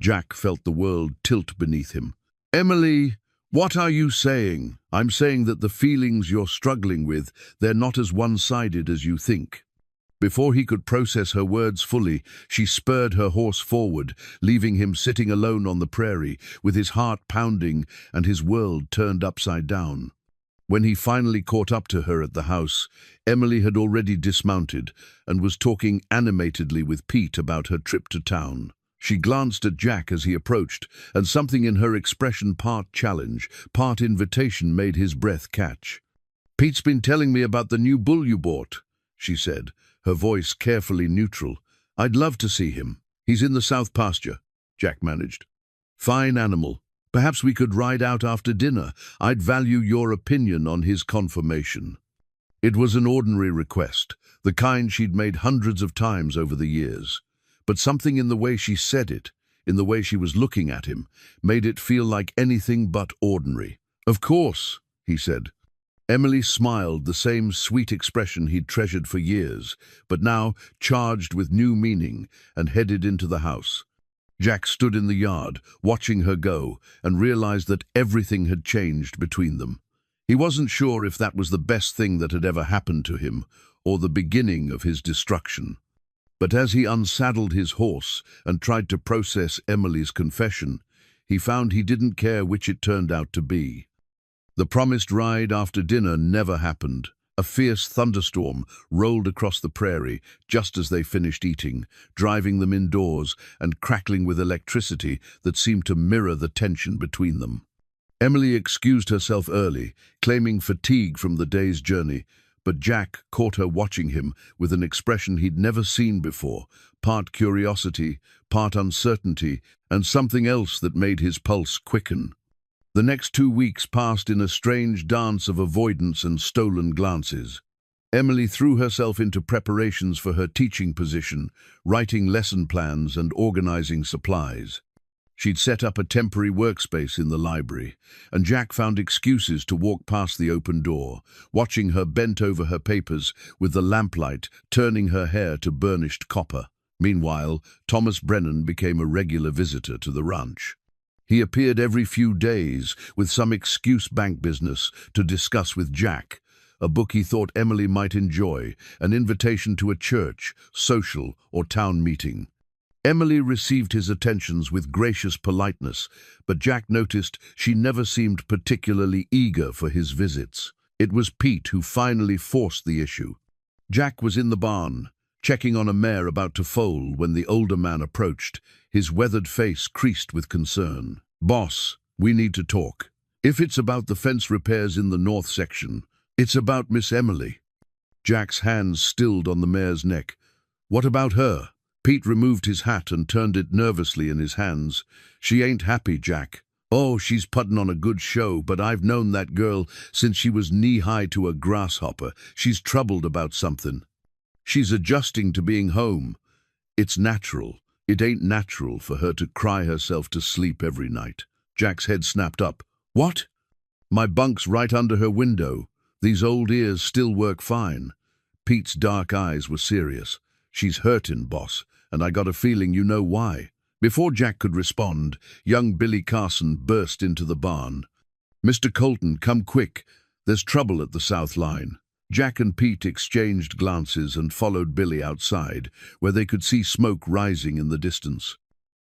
Jack felt the world tilt beneath him. "Emily, what are you saying?" "I'm saying that the feelings you're struggling with, they're not as one-sided as you think." Before he could process her words fully, she spurred her horse forward, leaving him sitting alone on the prairie, with his heart pounding and his world turned upside down. When he finally caught up to her at the house, Emily had already dismounted and was talking animatedly with Pete about her trip to town. She glanced at Jack as he approached, and something in her expression, part challenge, part invitation, made his breath catch. "Pete's been telling me about the new bull you bought," she said, her voice carefully neutral. "I'd love to see him." "He's in the south pasture," Jack managed. "Fine animal. Perhaps we could ride out after dinner. I'd value your opinion on his conformation." It was an ordinary request, the kind she'd made hundreds of times over the years. But something in the way she said it, in the way she was looking at him, made it feel like anything but ordinary. "Of course," he said. Emily smiled, the same sweet expression he'd treasured for years, but now charged with new meaning, and headed into the house. Jack stood in the yard, watching her go, and realized that everything had changed between them. He wasn't sure if that was the best thing that had ever happened to him, or the beginning of his destruction. But as he unsaddled his horse and tried to process Emily's confession, he found he didn't care which it turned out to be. The promised ride after dinner never happened. A fierce thunderstorm rolled across the prairie just as they finished eating, driving them indoors and crackling with electricity that seemed to mirror the tension between them. Emily excused herself early, claiming fatigue from the day's journey, but Jack caught her watching him with an expression he'd never seen before, part curiosity, part uncertainty, and something else that made his pulse quicken. The next 2 weeks passed in a strange dance of avoidance and stolen glances. Emily threw herself into preparations for her teaching position, writing lesson plans and organizing supplies. She'd set up a temporary workspace in the library, and Jack found excuses to walk past the open door, watching her bent over her papers with the lamplight turning her hair to burnished copper. Meanwhile, Thomas Brennan became a regular visitor to the ranch. He appeared every few days with some excuse bank business to discuss with Jack, a book he thought Emily might enjoy, an invitation to a church, social, or town meeting. Emily received his attentions with gracious politeness, but Jack noticed she never seemed particularly eager for his visits. It was Pete who finally forced the issue. Jack was in the barn, checking on a mare about to foal when the older man approached, his weathered face creased with concern. "Boss, we need to talk. If it's about the fence repairs in the north section, it's about Miss Emily." Jack's hands stilled on the mare's neck. "What about her?" Pete removed his hat and turned it nervously in his hands. "She ain't happy, Jack. Oh, she's putting on a good show, but I've known that girl since she was knee-high to a grasshopper. She's troubled about something. She's adjusting to being home. It's natural. It ain't natural for her to cry herself to sleep every night." Jack's head snapped up. "What?" "My bunk's right under her window. These old ears still work fine." Pete's dark eyes were serious. "She's hurtin', boss, and I got a feeling you know why." Before Jack could respond, young Billy Carson burst into the barn. "Mr. Colton, come quick. There's trouble at the south line." Jack and Pete exchanged glances and followed Billy outside, where they could see smoke rising in the distance.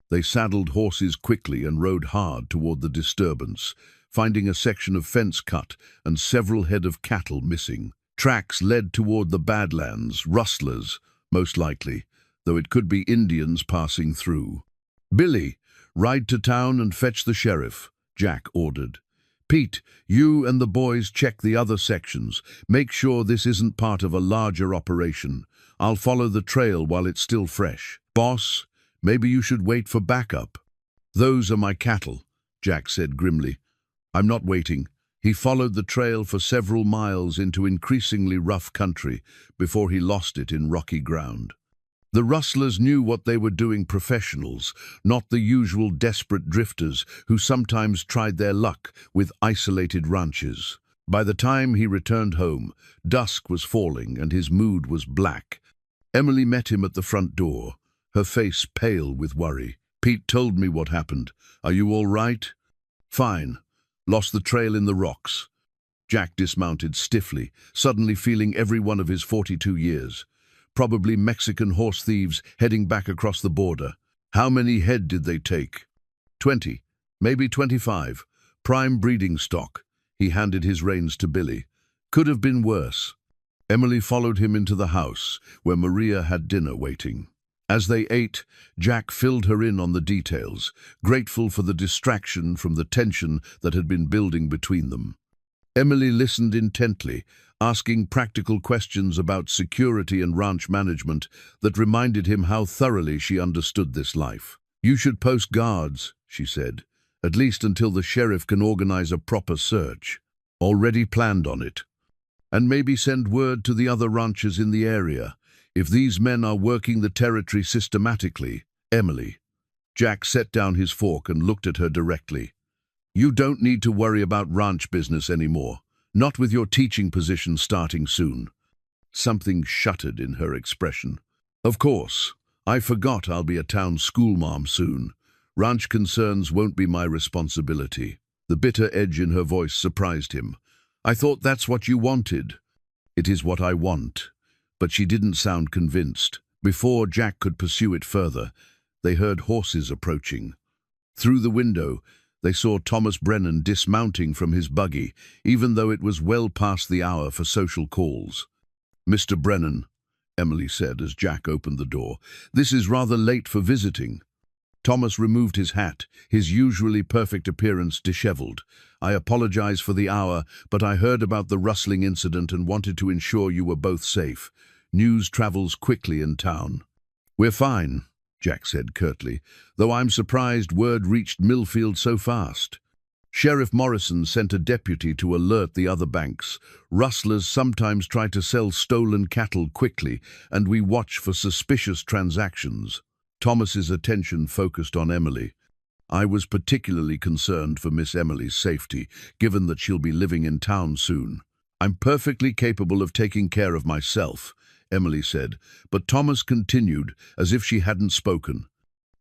They saddled horses quickly and rode hard toward the disturbance, finding a section of fence cut and several head of cattle missing. Tracks led toward the Badlands, rustlers, most likely, though it could be Indians passing through. "Billy, ride to town and fetch the sheriff," Jack ordered. "Pete, you and the boys check the other sections. Make sure this isn't part of a larger operation. I'll follow the trail while it's still fresh. Boss, maybe you should wait for backup." "Those are my cattle," Jack said grimly. "I'm not waiting." He followed the trail for several miles into increasingly rough country before he lost it in rocky ground. The rustlers knew what they were doing, professionals, not the usual desperate drifters who sometimes tried their luck with isolated ranches. By the time he returned home, dusk was falling and his mood was black. Emily met him at the front door, her face pale with worry. "Pete told me what happened. Are you all right?" "Fine. Lost the trail in the rocks." Jack dismounted stiffly, suddenly feeling every one of his 42 years. Probably Mexican horse thieves heading back across the border. "How many head did they take?" 20, maybe 25. Prime breeding stock." He handed his reins to Billy. "Could have been worse." Emily followed him into the house, where Maria had dinner waiting. As they ate, Jack filled her in on the details, grateful for the distraction from the tension that had been building between them. Emily listened intently, asking practical questions about security and ranch management that reminded him how thoroughly she understood this life. "You should post guards," she said, "at least until the sheriff can organize a proper search." "Already planned on it. And maybe send word to the other ranches in the area. If these men are working the territory systematically." "Emily." Jack set down his fork and looked at her directly. "You don't need to worry about ranch business anymore. Not with your teaching position starting soon." Something shuddered in her expression. "Of course. I forgot I'll be a town schoolma'am soon. Ranch concerns won't be my responsibility." The bitter edge in her voice surprised him. "I thought that's what you wanted." "It is what I want." But she didn't sound convinced. Before Jack could pursue it further, they heard horses approaching. Through the window, they saw Thomas Brennan dismounting from his buggy, even though it was well past the hour for social calls. "Mr. Brennan," Emily said as Jack opened the door, "this is rather late for visiting." Thomas removed his hat, his usually perfect appearance disheveled. "I apologize for the hour, but I heard about the rustling incident and wanted to ensure you were both safe. News travels quickly in town." "We're fine," Jack said curtly, "though I'm surprised word reached Millfield so fast. Sheriff Morrison sent a deputy to alert the other banks. Rustlers sometimes try to sell stolen cattle quickly, and we watch for suspicious transactions." Thomas's attention focused on Emily. "I was particularly concerned for Miss Emily's safety, given that she'll be living in town soon." "I'm perfectly capable of taking care of myself," Emily said, but Thomas continued as if she hadn't spoken.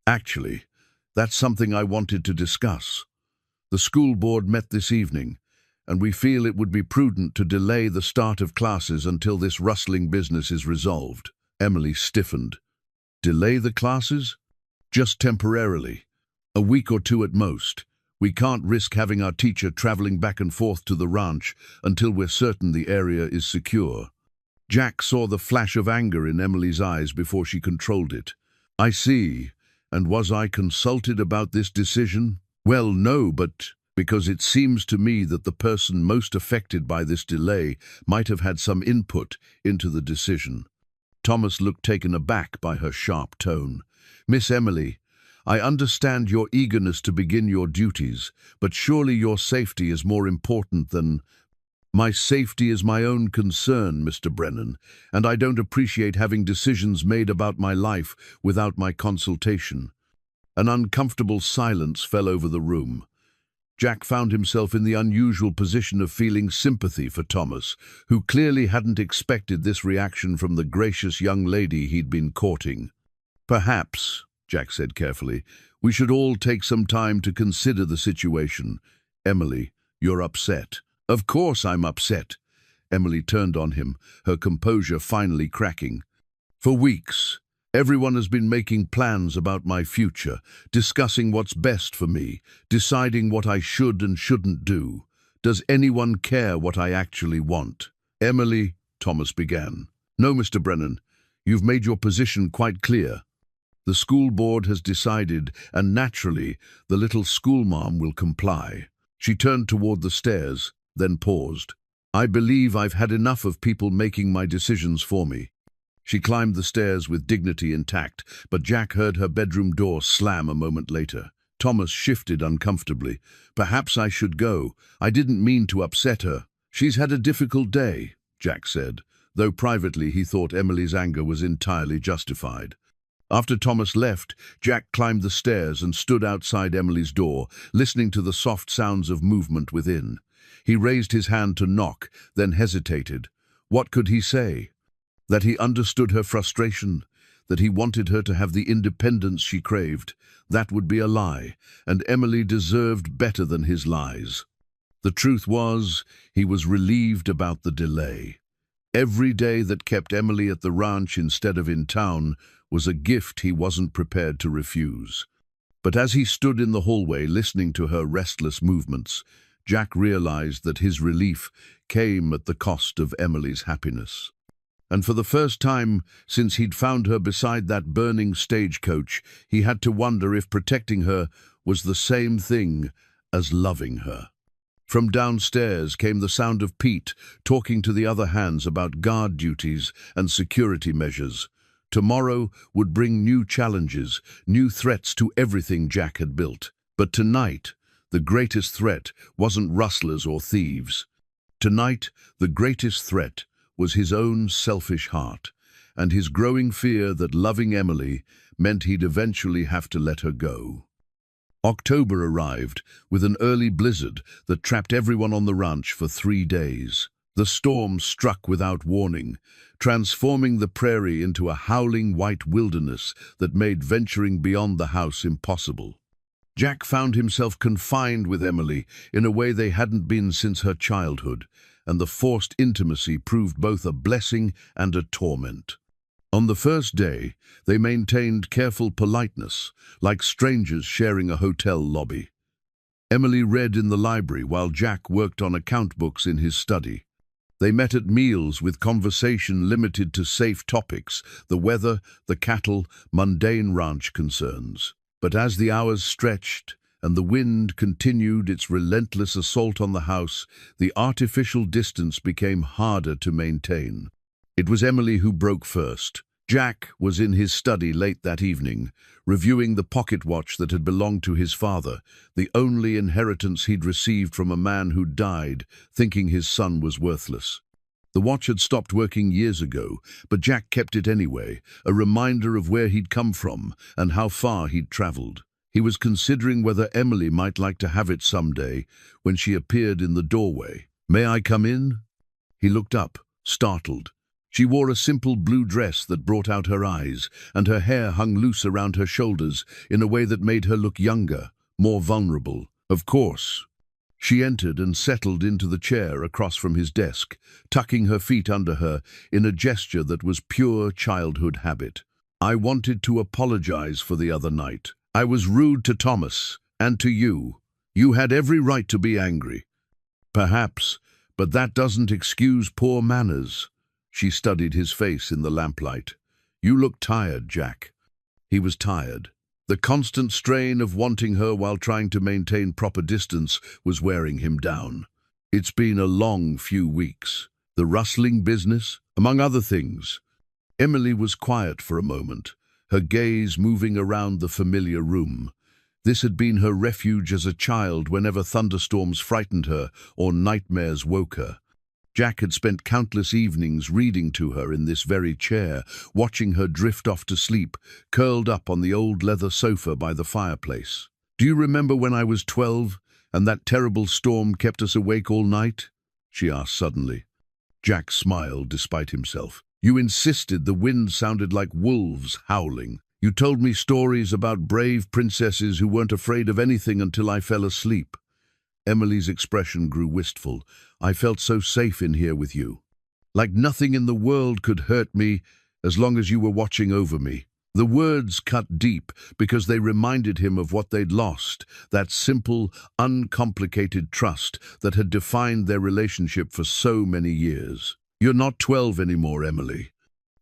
"Actually, that's something I wanted to discuss. The school board met this evening, and we feel it would be prudent to delay the start of classes until this rustling business is resolved." Emily stiffened. "Delay the classes?" "Just temporarily. A week or two at most. We can't risk having our teacher traveling back and forth to the ranch until we're certain the area is secure." Jack saw the flash of anger in Emily's eyes before she controlled it. "I see. And was I consulted about this decision?" "Well, no, but because it seems to me that the person most affected by this delay might have had some input into the decision." Thomas looked taken aback by her sharp tone. "Miss Emily, I understand your eagerness to begin your duties, but surely your safety is more important than—" "My safety is my own concern, Mr. Brennan, and I don't appreciate having decisions made about my life without my consultation." An uncomfortable silence fell over the room. Jack found himself in the unusual position of feeling sympathy for Thomas, who clearly hadn't expected this reaction from the gracious young lady he'd been courting. "Perhaps," Jack said carefully, "we should all take some time to consider the situation. Emily, you're upset." "Of course I'm upset." Emily turned on him, her composure finally cracking. "For weeks, everyone has been making plans about my future, discussing what's best for me, deciding what I should and shouldn't do. Does anyone care what I actually want?" "Emily," Thomas began. "No, Mr. Brennan, you've made your position quite clear. The school board has decided, and naturally, the little schoolmarm will comply." She turned toward the stairs, then paused. "I believe I've had enough of people making my decisions for me." She climbed the stairs with dignity intact, but Jack heard her bedroom door slam a moment later. Thomas shifted uncomfortably. "Perhaps I should go. I didn't mean to upset her." "She's had a difficult day," Jack said, though privately he thought Emily's anger was entirely justified. After Thomas left, Jack climbed the stairs and stood outside Emily's door, listening to the soft sounds of movement within. He raised his hand to knock, then hesitated. What could he say? That he understood her frustration, that he wanted her to have the independence she craved. That would be a lie, and Emily deserved better than his lies. The truth was, he was relieved about the delay. Every day that kept Emily at the ranch instead of in town was a gift he wasn't prepared to refuse. But as he stood in the hallway listening to her restless movements, Jack realized that his relief came at the cost of Emily's happiness. And for the first time since he'd found her beside that burning stagecoach, he had to wonder if protecting her was the same thing as loving her. From downstairs came the sound of Pete talking to the other hands about guard duties and security measures. Tomorrow would bring new challenges, new threats to everything Jack had built. But tonight, the greatest threat wasn't rustlers or thieves. Tonight, the greatest threat was his own selfish heart, and his growing fear that loving Emily meant he'd eventually have to let her go. October arrived with an early blizzard that trapped everyone on the ranch for 3 days. The storm struck without warning, transforming the prairie into a howling white wilderness that made venturing beyond the house impossible. Jack found himself confined with Emily in a way they hadn't been since her childhood, and the forced intimacy proved both a blessing and a torment. On the first day, they maintained careful politeness, like strangers sharing a hotel lobby. Emily read in the library while Jack worked on account books in his study. They met at meals with conversation limited to safe topics, the weather, the cattle, mundane ranch concerns. But as the hours stretched and the wind continued its relentless assault on the house, the artificial distance became harder to maintain. It was Emily who broke first. Jack was in his study late that evening, reviewing the pocket watch that had belonged to his father, the only inheritance he'd received from a man who died, thinking his son was worthless. The watch had stopped working years ago, but Jack kept it anyway, a reminder of where he'd come from and how far he'd traveled. He was considering whether Emily might like to have it someday when she appeared in the doorway. "May I come in?" He looked up, startled. She wore a simple blue dress that brought out her eyes, and her hair hung loose around her shoulders in a way that made her look younger, more vulnerable. "Of course." She entered and settled into the chair across from his desk, tucking her feet under her in a gesture that was pure childhood habit. "I wanted to apologize for the other night. I was rude to Thomas, and to you. You had every right to be angry." "Perhaps, but that doesn't excuse poor manners." She studied his face in the lamplight. "You look tired, Jack." He was tired. The constant strain of wanting her while trying to maintain proper distance was wearing him down. "It's been a long few weeks. The rustling business, among other things." Emily was quiet for a moment, her gaze moving around the familiar room. This had been her refuge as a child whenever thunderstorms frightened her or nightmares woke her. Jack had spent countless evenings reading to her in this very chair, watching her drift off to sleep, curled up on the old leather sofa by the fireplace. "Do you remember when I was 12, and that terrible storm kept us awake all night?" she asked suddenly. Jack smiled despite himself. "You insisted the wind sounded like wolves howling. You told me stories about brave princesses who weren't afraid of anything until I fell asleep." Emily's expression grew wistful. "I felt so safe in here with you. Like nothing in the world could hurt me as long as you were watching over me." The words cut deep because they reminded him of what they'd lost, that simple, uncomplicated trust that had defined their relationship for so many years. "You're not 12 anymore, Emily."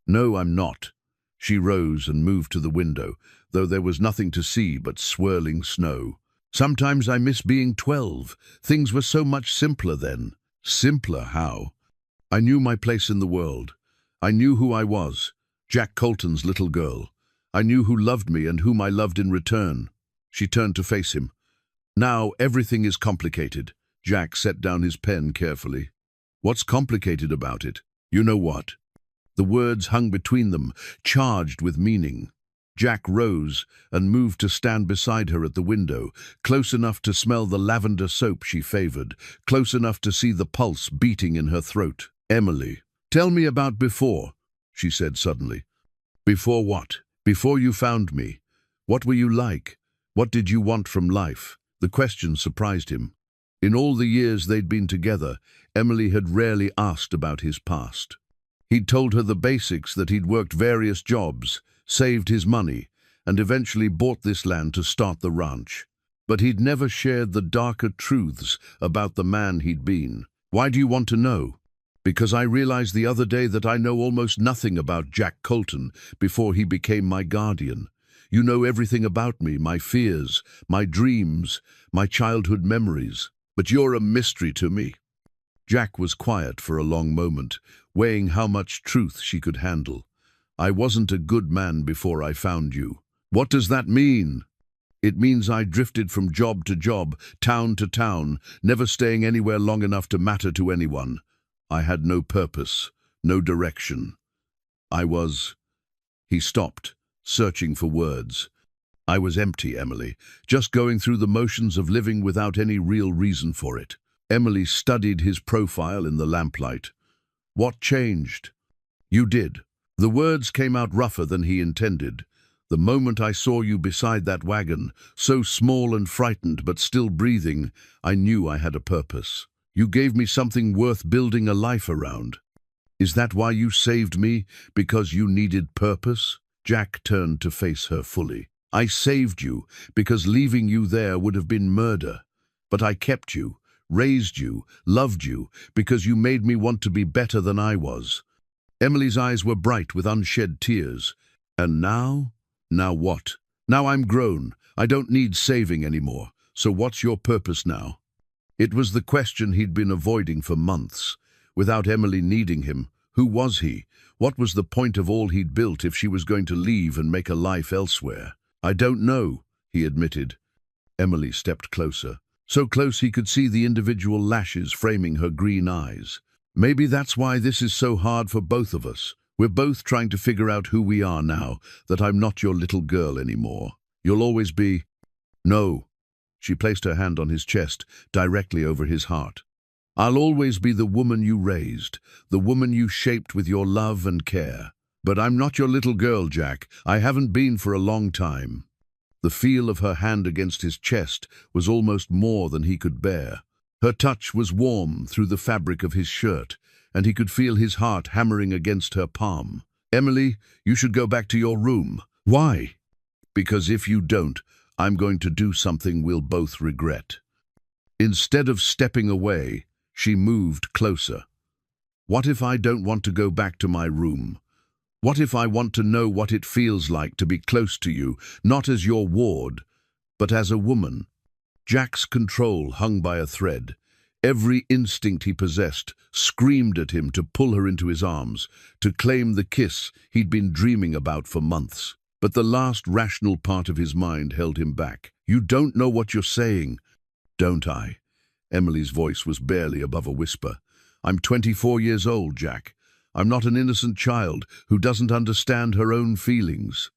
"No, I'm not." She rose and moved to the window, though there was nothing to see but swirling snow. "Sometimes I miss being 12. Things were so much simpler then." "Simpler how?" "I knew my place in the world. I knew who I was, Jack Colton's little girl. I knew who loved me and whom I loved in return." She turned to face him. "Now everything is complicated." Jack set down his pen carefully. "What's complicated about it?" "You know what." The words hung between them, charged with meaning. Jack rose and moved to stand beside her at the window, close enough to smell the lavender soap she favored, close enough to see the pulse beating in her throat. "Emily, tell me about before," she said suddenly. "Before what?" "Before you found me. What were you like? What did you want from life?" The question surprised him. In all the years they'd been together, Emily had rarely asked about his past. He'd told her the basics, that he'd worked various jobs, saved his money, and eventually bought this land to start the ranch. But he'd never shared the darker truths about the man he'd been. "Why do you want to know?" "Because I realized the other day that I know almost nothing about Jack Colton before he became my guardian. You know everything about me, my fears, my dreams, my childhood memories. But you're a mystery to me." Jack was quiet for a long moment, weighing how much truth she could handle. "I wasn't a good man before I found you." "What does that mean?" "It means I drifted from job to job, town to town, never staying anywhere long enough to matter to anyone. I had no purpose, no direction. I was—" He stopped, searching for words. "I was empty, Emily, just going through the motions of living without any real reason for it." Emily studied his profile in the lamplight. "What changed?" "You did." The words came out rougher than he intended. "The moment I saw you beside that wagon, so small and frightened but still breathing, I knew I had a purpose. You gave me something worth building a life around." "Is that why you saved me? Because you needed purpose?" Jack turned to face her fully. "I saved you because leaving you there would have been murder. But I kept you, raised you, loved you, because you made me want to be better than I was." Emily's eyes were bright with unshed tears. "And now?" "Now what?" Now I'm grown. I don't need saving anymore. So what's your purpose now? It was the question he'd been avoiding for months. Without Emily needing him, who was he? What was the point of all he'd built if she was going to leave and make a life elsewhere? I don't know, he admitted. Emily stepped closer, so close he could see the individual lashes framing her green eyes. Maybe that's why this is so hard for both of us. We're both trying to figure out who we are now, that I'm not your little girl anymore. You'll always be... No. She placed her hand on his chest, directly over his heart. I'll always be the woman you raised, the woman you shaped with your love and care. But I'm not your little girl, Jack. I haven't been for a long time. The feel of her hand against his chest was almost more than he could bear. Her touch was warm through the fabric of his shirt, and he could feel his heart hammering against her palm. Emily, you should go back to your room. Why? Because if you don't, I'm going to do something we'll both regret. Instead of stepping away, she moved closer. What if I don't want to go back to my room? What if I want to know what it feels like to be close to you, not as your ward, but as a woman? Jack's control hung by a thread. Every instinct he possessed screamed at him to pull her into his arms, to claim the kiss he'd been dreaming about for months. But the last rational part of his mind held him back. You don't know what you're saying. Don't I? Emily's voice was barely above a whisper. I'm 24 years old, Jack. I'm not an innocent child who doesn't understand her own feelings.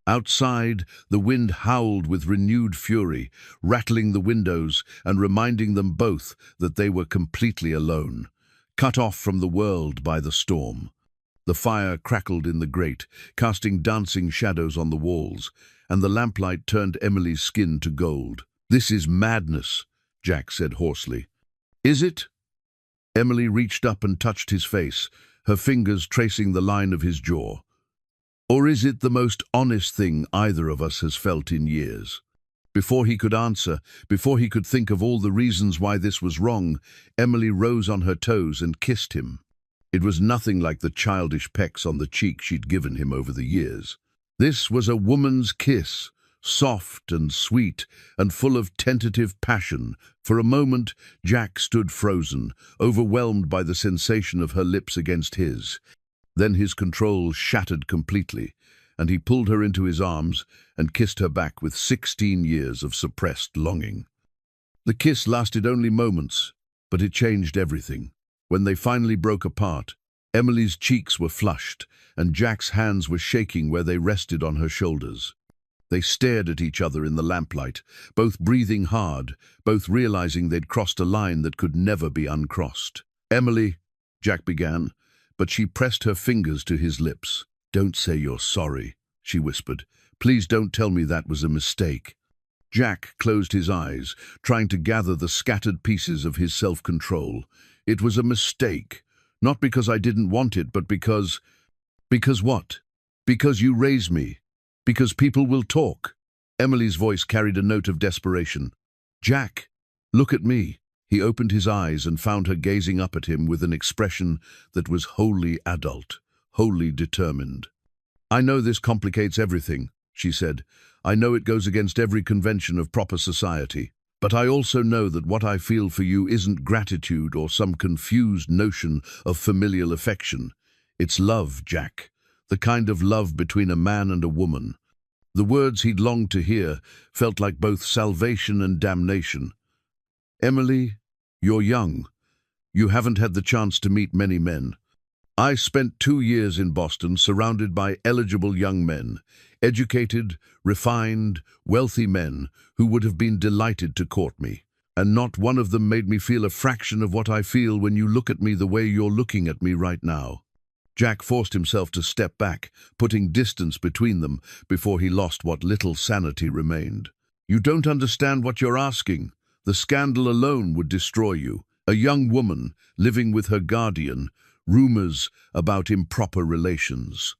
Outside, the wind howled with renewed fury, rattling the windows and reminding them both that they were completely alone, cut off from the world by the storm. The fire crackled in the grate, casting dancing shadows on the walls, and the lamplight turned Emily's skin to gold. This is madness, Jack said hoarsely. Is it? Emily reached up and touched his face, her fingers tracing the line of his jaw. Or is it the most honest thing either of us has felt in years? Before he could answer, before he could think of all the reasons why this was wrong, Emily rose on her toes and kissed him. It was nothing like the childish pecks on the cheek she'd given him over the years. This was a woman's kiss, soft and sweet and full of tentative passion. For a moment, Jack stood frozen, overwhelmed by the sensation of her lips against his. Then his control shattered completely, and he pulled her into his arms and kissed her back with 16 years of suppressed longing. The kiss lasted only moments, but it changed everything. When they finally broke apart, Emily's cheeks were flushed, and Jack's hands were shaking where they rested on her shoulders. They stared at each other in the lamplight, both breathing hard, both realizing they'd crossed a line that could never be uncrossed. Emily, Jack began, but she pressed her fingers to his lips. Don't say you're sorry, she whispered. Please don't tell me that was a mistake. Jack closed his eyes, trying to gather the scattered pieces of his self-control. It was a mistake, not because I didn't want it, but because... Because what? Because you raised me. Because people will talk. Emily's voice carried a note of desperation. Jack, look at me. He opened his eyes and found her gazing up at him with an expression that was wholly adult, wholly determined. I know this complicates everything, she said. I know it goes against every convention of proper society. But I also know that what I feel for you isn't gratitude or some confused notion of familial affection. It's love, Jack, the kind of love between a man and a woman. The words he'd longed to hear felt like both salvation and damnation. Emily, you're young. You haven't had the chance to meet many men. I spent 2 years in Boston surrounded by eligible young men, educated, refined, wealthy men who would have been delighted to court me. And not one of them made me feel a fraction of what I feel when you look at me the way you're looking at me right now. Jack forced himself to step back, putting distance between them before he lost what little sanity remained. You don't understand what you're asking. The scandal alone would destroy you. A young woman living with her guardian, rumors about improper relations.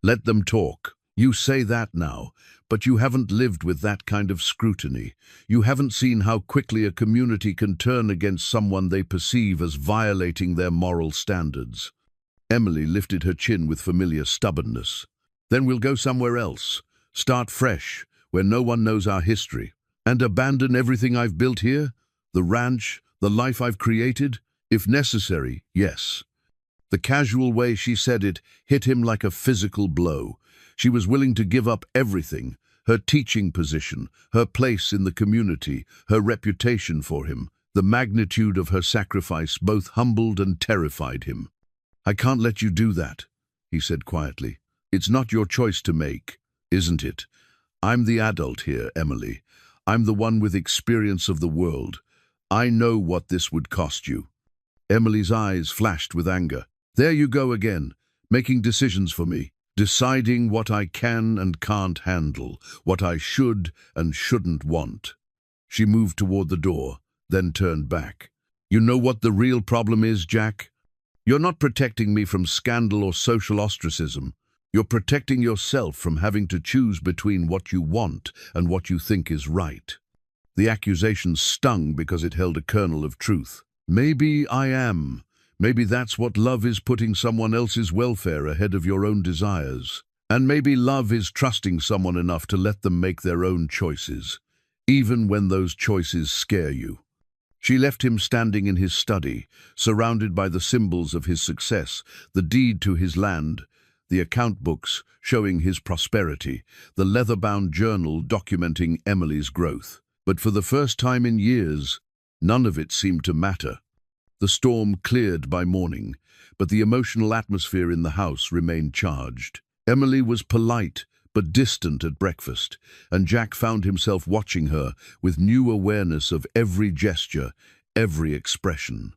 Let them talk. You say that now, but you haven't lived with that kind of scrutiny. You haven't seen how quickly a community can turn against someone they perceive as violating their moral standards. Emily lifted her chin with familiar stubbornness. Then we'll go somewhere else. Start fresh, where no one knows our history. And abandon everything I've built here? The ranch, the life I've created? If necessary, yes. The casual way she said it hit him like a physical blow. She was willing to give up everything, her teaching position, her place in the community, her reputation for him. The magnitude of her sacrifice both humbled and terrified him. "I can't let you do that," he said quietly. "It's not your choice to make, isn't it? I'm the adult here, Emily. I'm the one with experience of the world. I know what this would cost you." Emily's eyes flashed with anger. "There you go again, making decisions for me, deciding what I can and can't handle, what I should and shouldn't want." She moved toward the door, then turned back. "You know what the real problem is, Jack? You're not protecting me from scandal or social ostracism. You're protecting yourself from having to choose between what you want and what you think is right." The accusation stung because it held a kernel of truth. "Maybe I am. Maybe that's what love is, putting someone else's welfare ahead of your own desires. And maybe love is trusting someone enough to let them make their own choices, even when those choices scare you." She left him standing in his study, surrounded by the symbols of his success, the deed to his land, the account books showing his prosperity, the leather-bound journal documenting Emily's growth. But for the first time in years, none of it seemed to matter. The storm cleared by morning, but the emotional atmosphere in the house remained charged. Emily was polite but distant at breakfast, and Jack found himself watching her with new awareness of every gesture, every expression.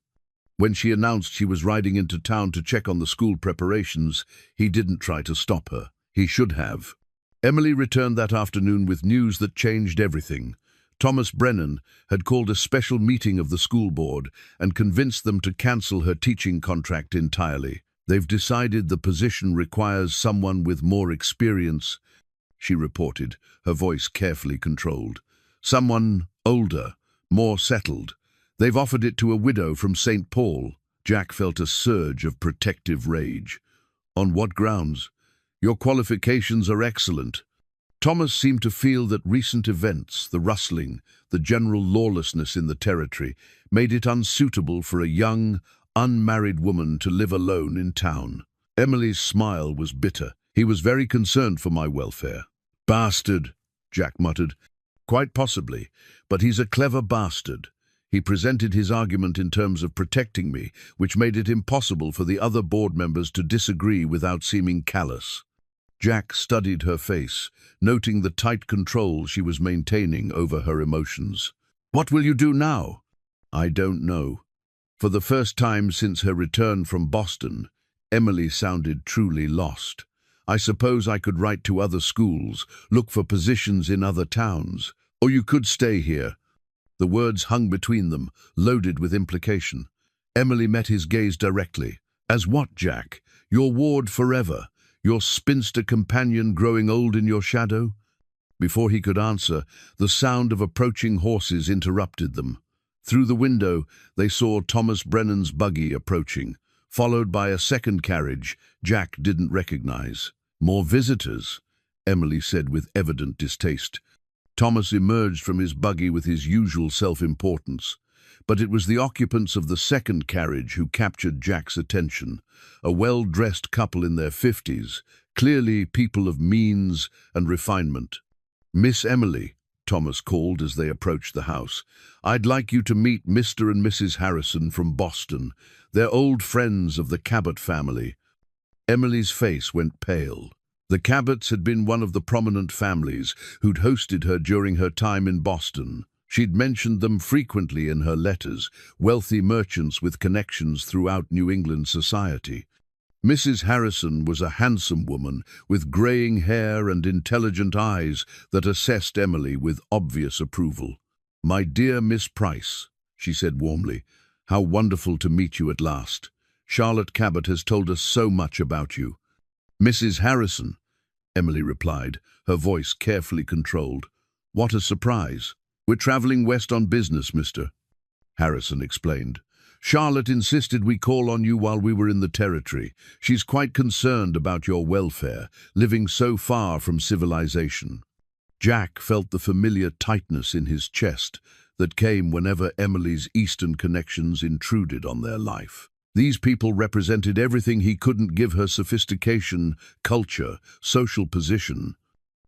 When she announced she was riding into town to check on the school preparations, he didn't try to stop her. He should have. Emily returned that afternoon with news that changed everything. Thomas Brennan had called a special meeting of the school board and convinced them to cancel her teaching contract entirely. "They've decided the position requires someone with more experience," she reported, her voice carefully controlled. "Someone older, more settled. They've offered it to a widow from St. Paul." Jack felt a surge of protective rage. "On what grounds? Your qualifications are excellent." Thomas seemed to feel that recent events, the rustling, the general lawlessness in the territory, made it unsuitable for a young, unmarried woman to live alone in town. Emily's smile was bitter. "He was very concerned for my welfare." "Bastard," Jack muttered. "Quite possibly, but he's a clever bastard. He presented his argument in terms of protecting me, which made it impossible for the other board members to disagree without seeming callous." Jack studied her face, noting the tight control she was maintaining over her emotions. "What will you do now?" "I don't know." For the first time since her return from Boston, Emily sounded truly lost. "I suppose I could write to other schools, look for positions in other towns. Or you could stay here." The words hung between them, loaded with implication. Emily met his gaze directly. "As what, Jack? Your ward forever? Your spinster companion growing old in your shadow?" Before he could answer, the sound of approaching horses interrupted them. Through the window, they saw Thomas Brennan's buggy approaching, followed by a second carriage Jack didn't recognize. "More visitors," Emily said with evident distaste. Thomas emerged from his buggy with his usual self-importance. But it was the occupants of the second carriage who captured Jack's attention, a well-dressed couple in their 50s, clearly people of means and refinement. "Miss Emily," Thomas called as they approached the house, "I'd like you to meet Mr. and Mrs. Harrison from Boston. They're old friends of the Cabot family." Emily's face went pale. The Cabots had been one of the prominent families who'd hosted her during her time in Boston. She'd mentioned them frequently in her letters, wealthy merchants with connections throughout New England society. Mrs. Harrison was a handsome woman with graying hair and intelligent eyes that assessed Emily with obvious approval. "My dear Miss Price," she said warmly, "how wonderful to meet you at last. Charlotte Cabot has told us so much about you." "Mrs. Harrison," Emily replied, her voice carefully controlled. "What a surprise. We're traveling west on business, Mr. Harrison explained. "Charlotte insisted we call on you while we were in the territory. She's quite concerned about your welfare, living so far from civilization." Jack felt the familiar tightness in his chest that came whenever Emily's Eastern connections intruded on their life. These people represented everything he couldn't give her: sophistication, culture, social position.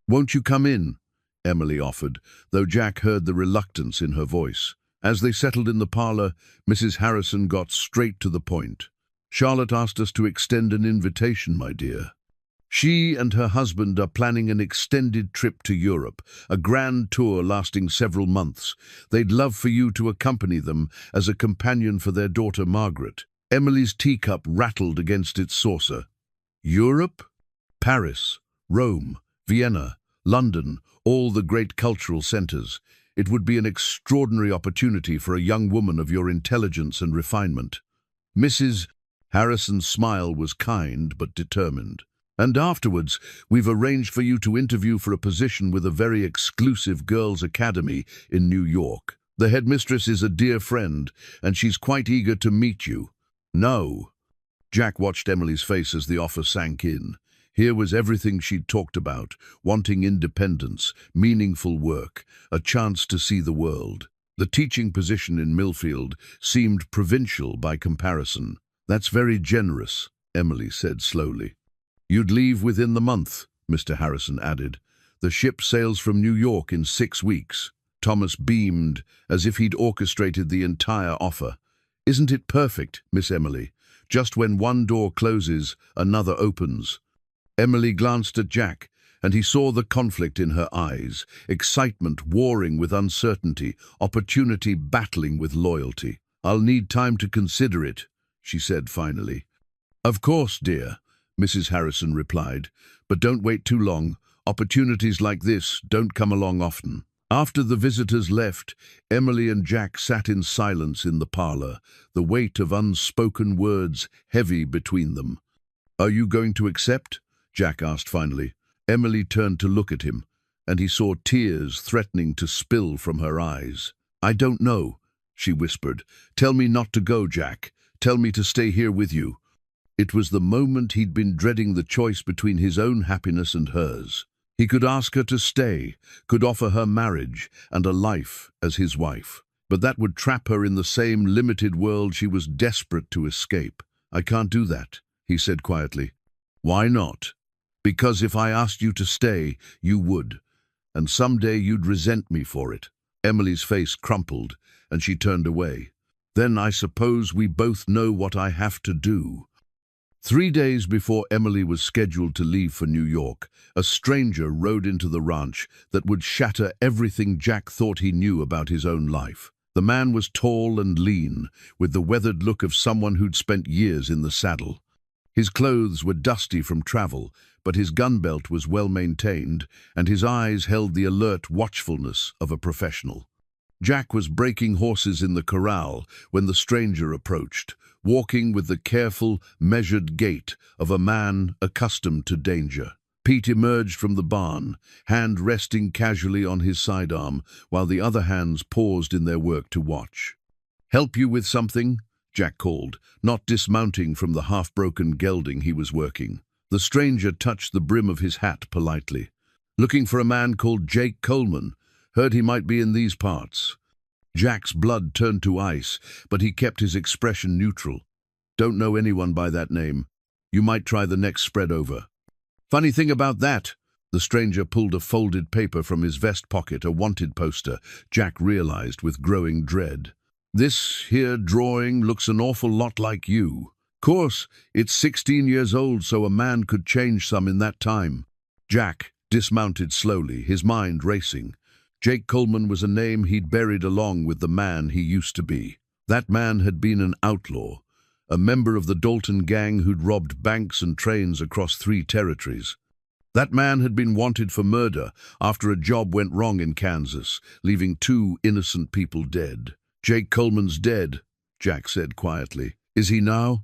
"Won't you come in?" Emily offered, though Jack heard the reluctance in her voice. As they settled in the parlor, Mrs. Harrison got straight to the point. "Charlotte asked us to extend an invitation, my dear. She and her husband are planning an extended trip to Europe, a grand tour lasting several months. They'd love for you to accompany them as a companion for their daughter Margaret." Emily's teacup rattled against its saucer. Europe? Paris, Rome, Vienna, London, all the great cultural centers. It would be an extraordinary opportunity for a young woman of your intelligence and refinement. Mrs. Harrison's smile was kind but determined. "And afterwards, we've arranged for you to interview for a position with a very exclusive girls' academy in New York. The headmistress is a dear friend, and she's quite eager to meet you." "No." Jack watched Emily's face as the offer sank in. Here was everything she'd talked about: wanting independence, meaningful work, a chance to see the world. The teaching position in Millfield seemed provincial by comparison. "That's very generous," Emily said slowly. "You'd leave within the month," Mr. Harrison added. "The ship sails from New York in 6 weeks." Thomas beamed, as if he'd orchestrated the entire offer. "Isn't it perfect, Miss Emily? Just when one door closes, another opens." Emily glanced at Jack, and he saw the conflict in her eyes, excitement warring with uncertainty, opportunity battling with loyalty. "I'll need time to consider it," she said finally. "Of course, dear," Mrs. Harrison replied, "but don't wait too long. Opportunities like this don't come along often." After the visitors left, Emily and Jack sat in silence in the parlor, the weight of unspoken words heavy between them. "Are you going to accept?" Jack asked finally. Emily turned to look at him, and he saw tears threatening to spill from her eyes. "I don't know," she whispered. "Tell me not to go, Jack. Tell me to stay here with you." It was the moment he'd been dreading, the choice between his own happiness and hers. He could ask her to stay, could offer her marriage and a life as his wife. But that would trap her in the same limited world she was desperate to escape. "I can't do that," he said quietly. "Why not?" "Because if I asked you to stay, you would. And someday you'd resent me for it." Emily's face crumpled, and she turned away. "Then I suppose we both know what I have to do." 3 days before Emily was scheduled to leave for New York, a stranger rode into the ranch that would shatter everything Jack thought he knew about his own life. The man was tall and lean, with the weathered look of someone who'd spent years in the saddle. His clothes were dusty from travel, but his gun belt was well maintained, and his eyes held the alert watchfulness of a professional. Jack was breaking horses in the corral when the stranger approached, walking with the careful, measured gait of a man accustomed to danger. Pete emerged from the barn, hand resting casually on his sidearm, while the other hands paused in their work to watch. "Help you with something?" Jack called, not dismounting from the half-broken gelding he was working. The stranger touched the brim of his hat politely. "Looking for a man called Jake Coleman. Heard he might be in these parts." Jack's blood turned to ice, but he kept his expression neutral. "Don't know anyone by that name. You might try the next spread over." "Funny thing about that." The stranger pulled a folded paper from his vest pocket, a wanted poster, Jack realized with growing dread. "This here drawing looks an awful lot like you. Course, it's 16 years old, so a man could change some in that time." Jack dismounted slowly, his mind racing. Jake Coleman was a name he'd buried along with the man he used to be. That man had been an outlaw, a member of the Dalton gang who'd robbed banks and trains across 3 territories. That man had been wanted for murder after a job went wrong in Kansas, leaving 2 innocent people dead. "Jake Coleman's dead," Jack said quietly. "Is he now?"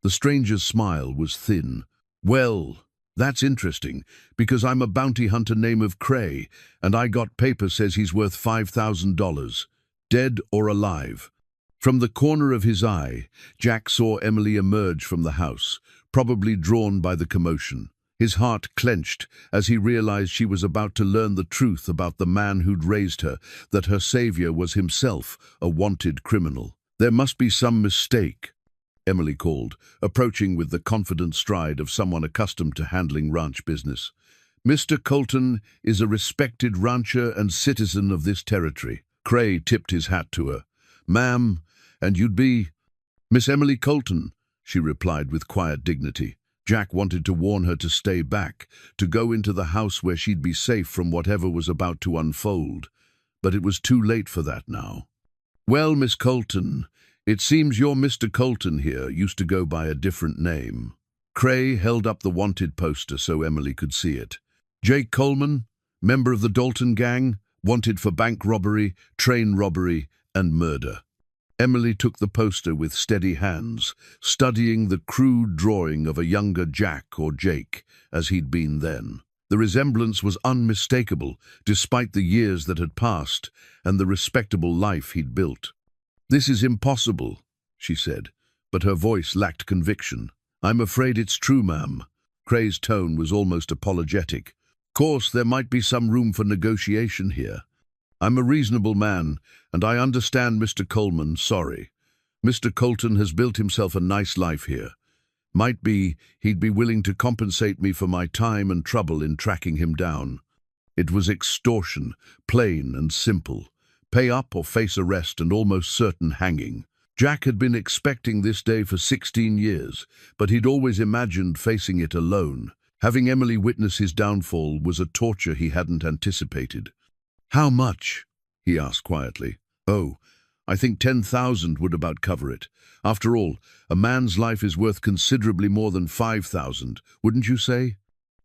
The stranger's smile was thin. "Well, that's interesting, because I'm a bounty hunter named Cray, and I got paper says he's worth $5,000, dead or alive." From the corner of his eye, Jack saw Emily emerge from the house, probably drawn by the commotion. His heart clenched as he realized she was about to learn the truth about the man who'd raised her, that her savior was himself a wanted criminal. There must be some mistake, Emily called, approaching with the confident stride of someone accustomed to handling ranch business. Mr. Colton is a respected rancher and citizen of this territory. Cray tipped his hat to her. Ma'am, and you'd be Miss Emily Colton, she replied with quiet dignity. Jack wanted to warn her to stay back, to go into the house where she'd be safe from whatever was about to unfold. But it was too late for that now. Well, Miss Colton, it seems your Mr. Colton here used to go by a different name. Cray held up the wanted poster so Emily could see it. Jake Coleman, member of the Dalton gang, wanted for bank robbery, train robbery, and murder. Emily took the poster with steady hands, studying the crude drawing of a younger Jack or Jake, as he'd been then. The resemblance was unmistakable, despite the years that had passed and the respectable life he'd built. This is impossible, she said, but her voice lacked conviction. I'm afraid it's true, ma'am. Cray's tone was almost apologetic. Course, there might be some room for negotiation here. I'm a reasonable man, and I understand Mr. Coleman, sorry. Mr. Colton has built himself a nice life here. Might be he'd be willing to compensate me for my time and trouble in tracking him down. It was extortion, plain and simple. Pay up or face arrest and almost certain hanging. Jack had been expecting this day for 16 years, but he'd always imagined facing it alone. Having Emily witness his downfall was a torture he hadn't anticipated. How much? He asked quietly. Oh, I think 10,000 would about cover it. After all, a man's life is worth considerably more than 5,000, wouldn't you say?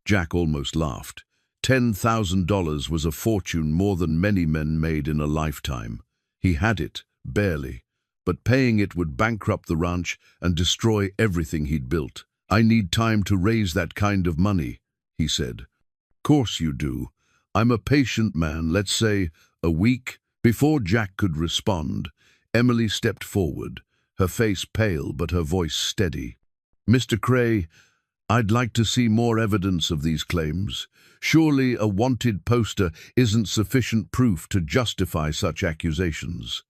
Jack almost laughed. $10,000 was a fortune more than many men made in a lifetime. He had it, barely, but paying it would bankrupt the ranch and destroy everything he'd built. I need time to raise that kind of money, he said. Course you do. I'm a patient man, let's say a week. Before Jack could respond, Emily stepped forward, her face pale but her voice steady. Mr. Cray, I'd like to see more evidence of these claims. Surely a wanted poster isn't sufficient proof to justify such accusations.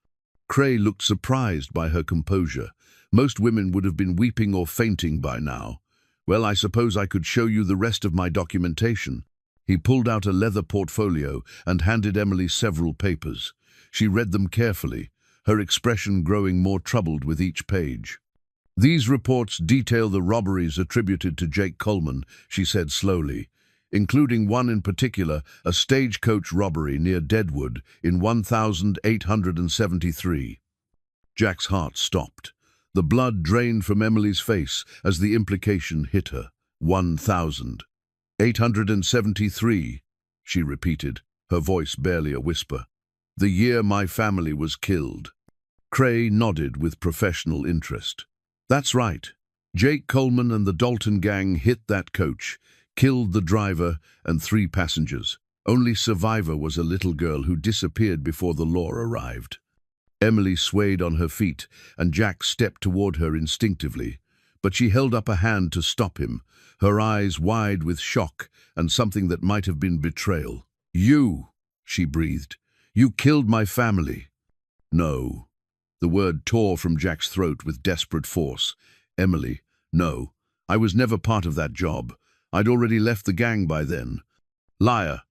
Cray looked surprised by her composure. Most women would have been weeping or fainting by now. Well, I suppose I could show you the rest of my documentation. He pulled out a leather portfolio and handed Emily several papers. She read them carefully, her expression growing more troubled with each page. These reports detail the robberies attributed to Jake Coleman, she said slowly, including one in particular, a stagecoach robbery near Deadwood in 1873. Jack's heart stopped. The blood drained from Emily's face as the implication hit her. 1873, she repeated, her voice barely a whisper. The year my family was killed. Cray nodded with professional interest. That's right. Jake Coleman and the Dalton gang hit that coach, killed the driver and 3 passengers. Only survivor was a little girl who disappeared before the law arrived. Emily swayed on her feet, and Jack stepped toward her instinctively, but she held up a hand to stop him, her eyes wide with shock and something that might have been betrayal. You, she breathed. You killed my family. No. The word tore from Jack's throat with desperate force. Emily, no. I was never part of that job. I'd already left the gang by then. Liar.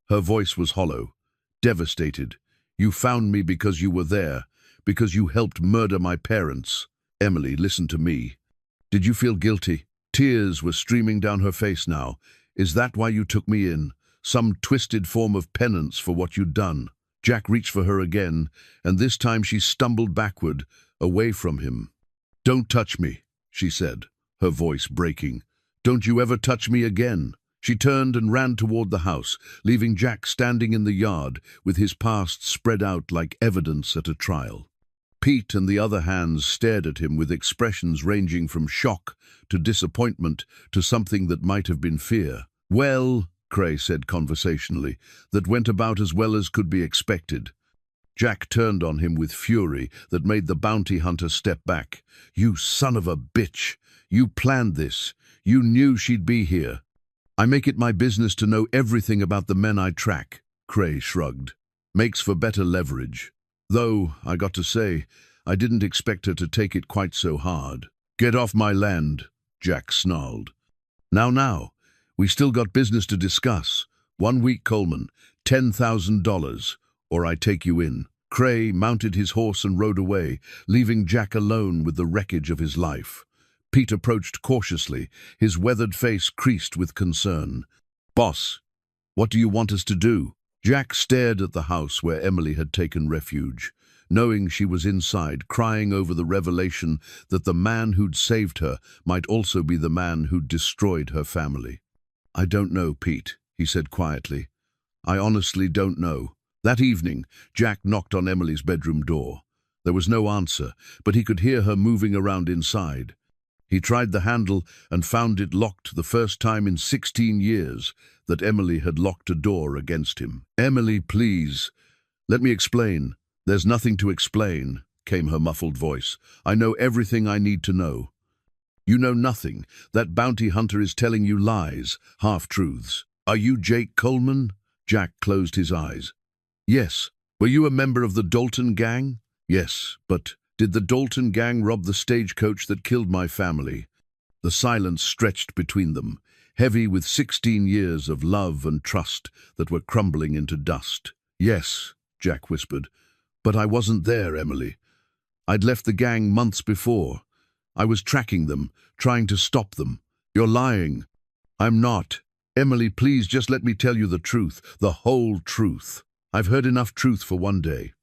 Her voice was hollow, devastated. You found me because you were there, because you helped murder my parents. Emily, listen to me. Did you feel guilty? Tears were streaming down her face now. Is that why you took me in? Some twisted form of penance for what you'd done? Jack reached for her again, and this time she stumbled backward, away from him. Don't touch me, she said, her voice breaking. Don't you ever touch me again. She turned and ran toward the house, leaving Jack standing in the yard with his past spread out like evidence at a trial. Pete and the other hands stared at him with expressions ranging from shock to disappointment to something that might have been fear. Well, Cray said conversationally, that went about as well as could be expected. Jack turned on him with fury that made the bounty hunter step back. You son of a bitch! You planned this. You knew she'd be here. I make it my business to know everything about the men I track, Cray shrugged. Makes for better leverage. Though, I got to say, I didn't expect her to take it quite so hard. Get off my land, Jack snarled. Now, we still got business to discuss. 1 week, Coleman, $10,000, or I take you in. Cray mounted his horse and rode away, leaving Jack alone with the wreckage of his life. Pete approached cautiously, his weathered face creased with concern. Boss, what do you want us to do? Jack stared at the house where Emily had taken refuge, knowing she was inside, crying over the revelation that the man who'd saved her might also be the man who'd destroyed her family. I don't know, Pete, he said quietly. I honestly don't know. That evening, Jack knocked on Emily's bedroom door. There was no answer, but he could hear her moving around inside. He tried the handle and found it locked, the first time in 16 years that Emily had locked a door against him. Emily, please. Let me explain. There's nothing to explain, came her muffled voice. I know everything I need to know. You know nothing. That bounty hunter is telling you lies, half-truths. Are you Jake Coleman? Jack closed his eyes. Yes. Were you a member of the Dalton gang? Yes, but did the Dalton gang rob the stagecoach that killed my family? The silence stretched between them, heavy with 16 years of love and trust that were crumbling into dust. Yes, Jack whispered, but I wasn't there, Emily. I'd left the gang months before. I was tracking them, trying to stop them. You're lying. I'm not. Emily, please just let me tell you the truth, the whole truth. I've heard enough truth for one day.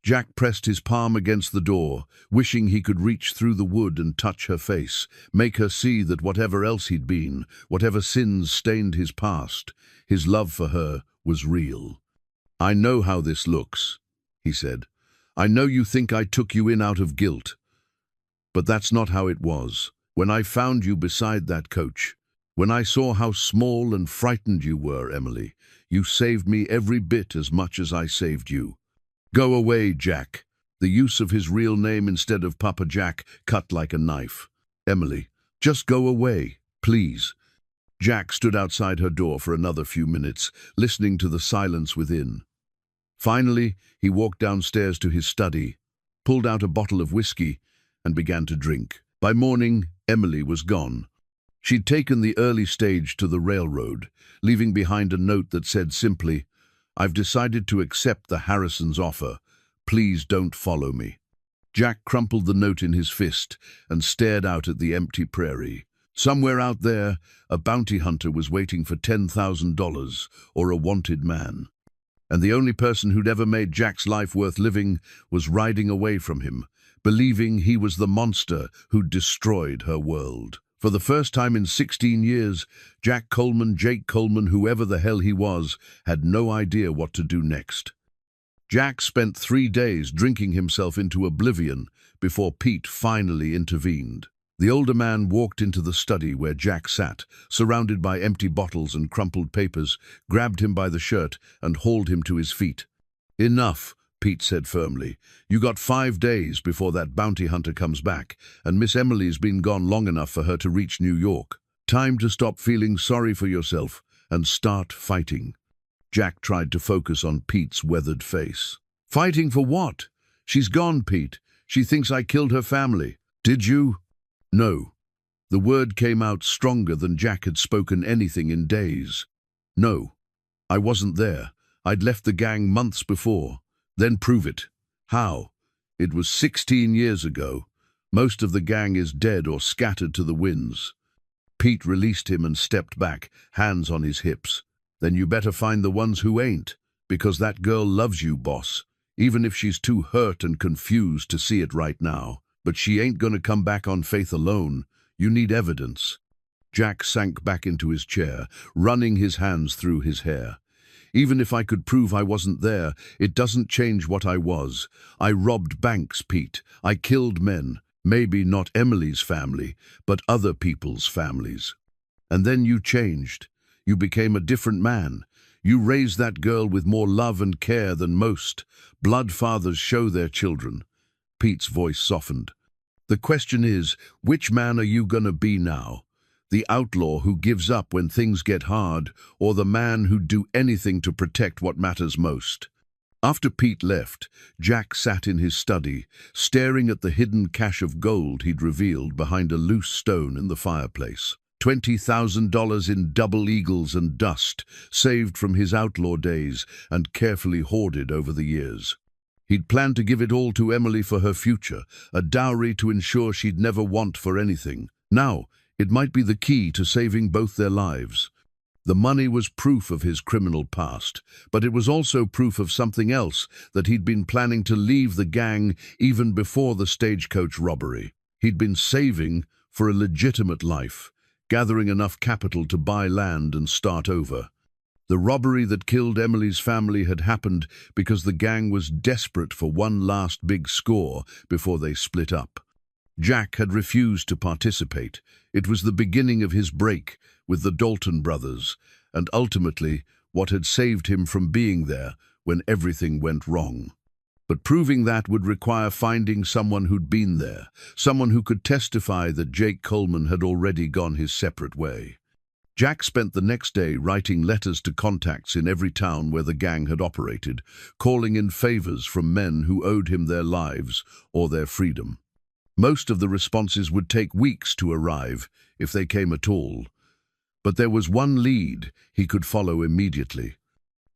Jack pressed his palm against the door, wishing he could reach through the wood and touch her face, make her see that whatever else he'd been, whatever sins stained his past, his love for her was real. I know how this looks, he said. I know you think I took you in out of guilt. But that's not how it was. When I found you beside that coach, when I saw how small and frightened you were, Emily, you saved me every bit as much as I saved you. Go away, Jack. The use of his real name instead of Papa Jack cut like a knife. Emily, just go away, please. Jack stood outside her door for another few minutes, listening to the silence within. Finally, he walked downstairs to his study, pulled out a bottle of whiskey, and began to drink. By morning, Emily was gone. She'd taken the early stage to the railroad, leaving behind a note that said simply, I've decided to accept the Harrisons' offer. Please don't follow me. Jack crumpled the note in his fist and stared out at the empty prairie. Somewhere out there, a bounty hunter was waiting for $10,000 or a wanted man. And the only person who'd ever made Jack's life worth living was riding away from him, believing he was the monster who'd destroyed her world. For the first time in 16 years, Jake Coleman, whoever the hell he was, had no idea what to do next. Jack spent 3 days drinking himself into oblivion before Pete finally intervened. The older man walked into the study where Jack sat, surrounded by empty bottles and crumpled papers, grabbed him by the shirt and hauled him to his feet. Enough, Pete said firmly. You got 5 days before that bounty hunter comes back, and Miss Emily's been gone long enough for her to reach New York. Time to stop feeling sorry for yourself and start fighting. Jack tried to focus on Pete's weathered face. Fighting for what? She's gone, Pete. She thinks I killed her family. Did you? No. The word came out stronger than Jack had spoken anything in days. No. I wasn't there. I'd left the gang months before. Then prove it. How? It was 16 years ago. Most of the gang is dead or scattered to the winds. Pete released him and stepped back, hands on his hips. Then you better find the ones who ain't, because that girl loves you, boss, even if she's too hurt and confused to see it right now. But she ain't gonna come back on faith alone. You need evidence. Jack sank back into his chair, running his hands through his hair. Even if I could prove I wasn't there, it doesn't change what I was. I robbed banks, Pete. I killed men. Maybe not Emily's family, but other people's families. And then you changed. You became a different man. You raised that girl with more love and care than most. Blood fathers show their children. Pete's voice softened. The question is, which man are you gonna be now? The outlaw who gives up when things get hard, or the man who'd do anything to protect what matters most. After Pete left, Jack sat in his study, staring at the hidden cache of gold he'd revealed behind a loose stone in the fireplace. $20,000 in double eagles and dust, saved from his outlaw days and carefully hoarded over the years. He'd planned to give it all to Emily for her future, a dowry to ensure she'd never want for anything. Now, it might be the key to saving both their lives. The money was proof of his criminal past, but it was also proof of something else, that he'd been planning to leave the gang even before the stagecoach robbery. He'd been saving for a legitimate life, gathering enough capital to buy land and start over. The robbery that killed Emily's family had happened because the gang was desperate for one last big score before they split up. Jack had refused to participate. It was the beginning of his break with the Dalton brothers, and ultimately what had saved him from being there when everything went wrong. But proving that would require finding someone who'd been there, someone who could testify that Jake Coleman had already gone his separate way. Jack spent the next day writing letters to contacts in every town where the gang had operated, calling in favors from men who owed him their lives or their freedom. Most of the responses would take weeks to arrive, if they came at all. But there was one lead he could follow immediately.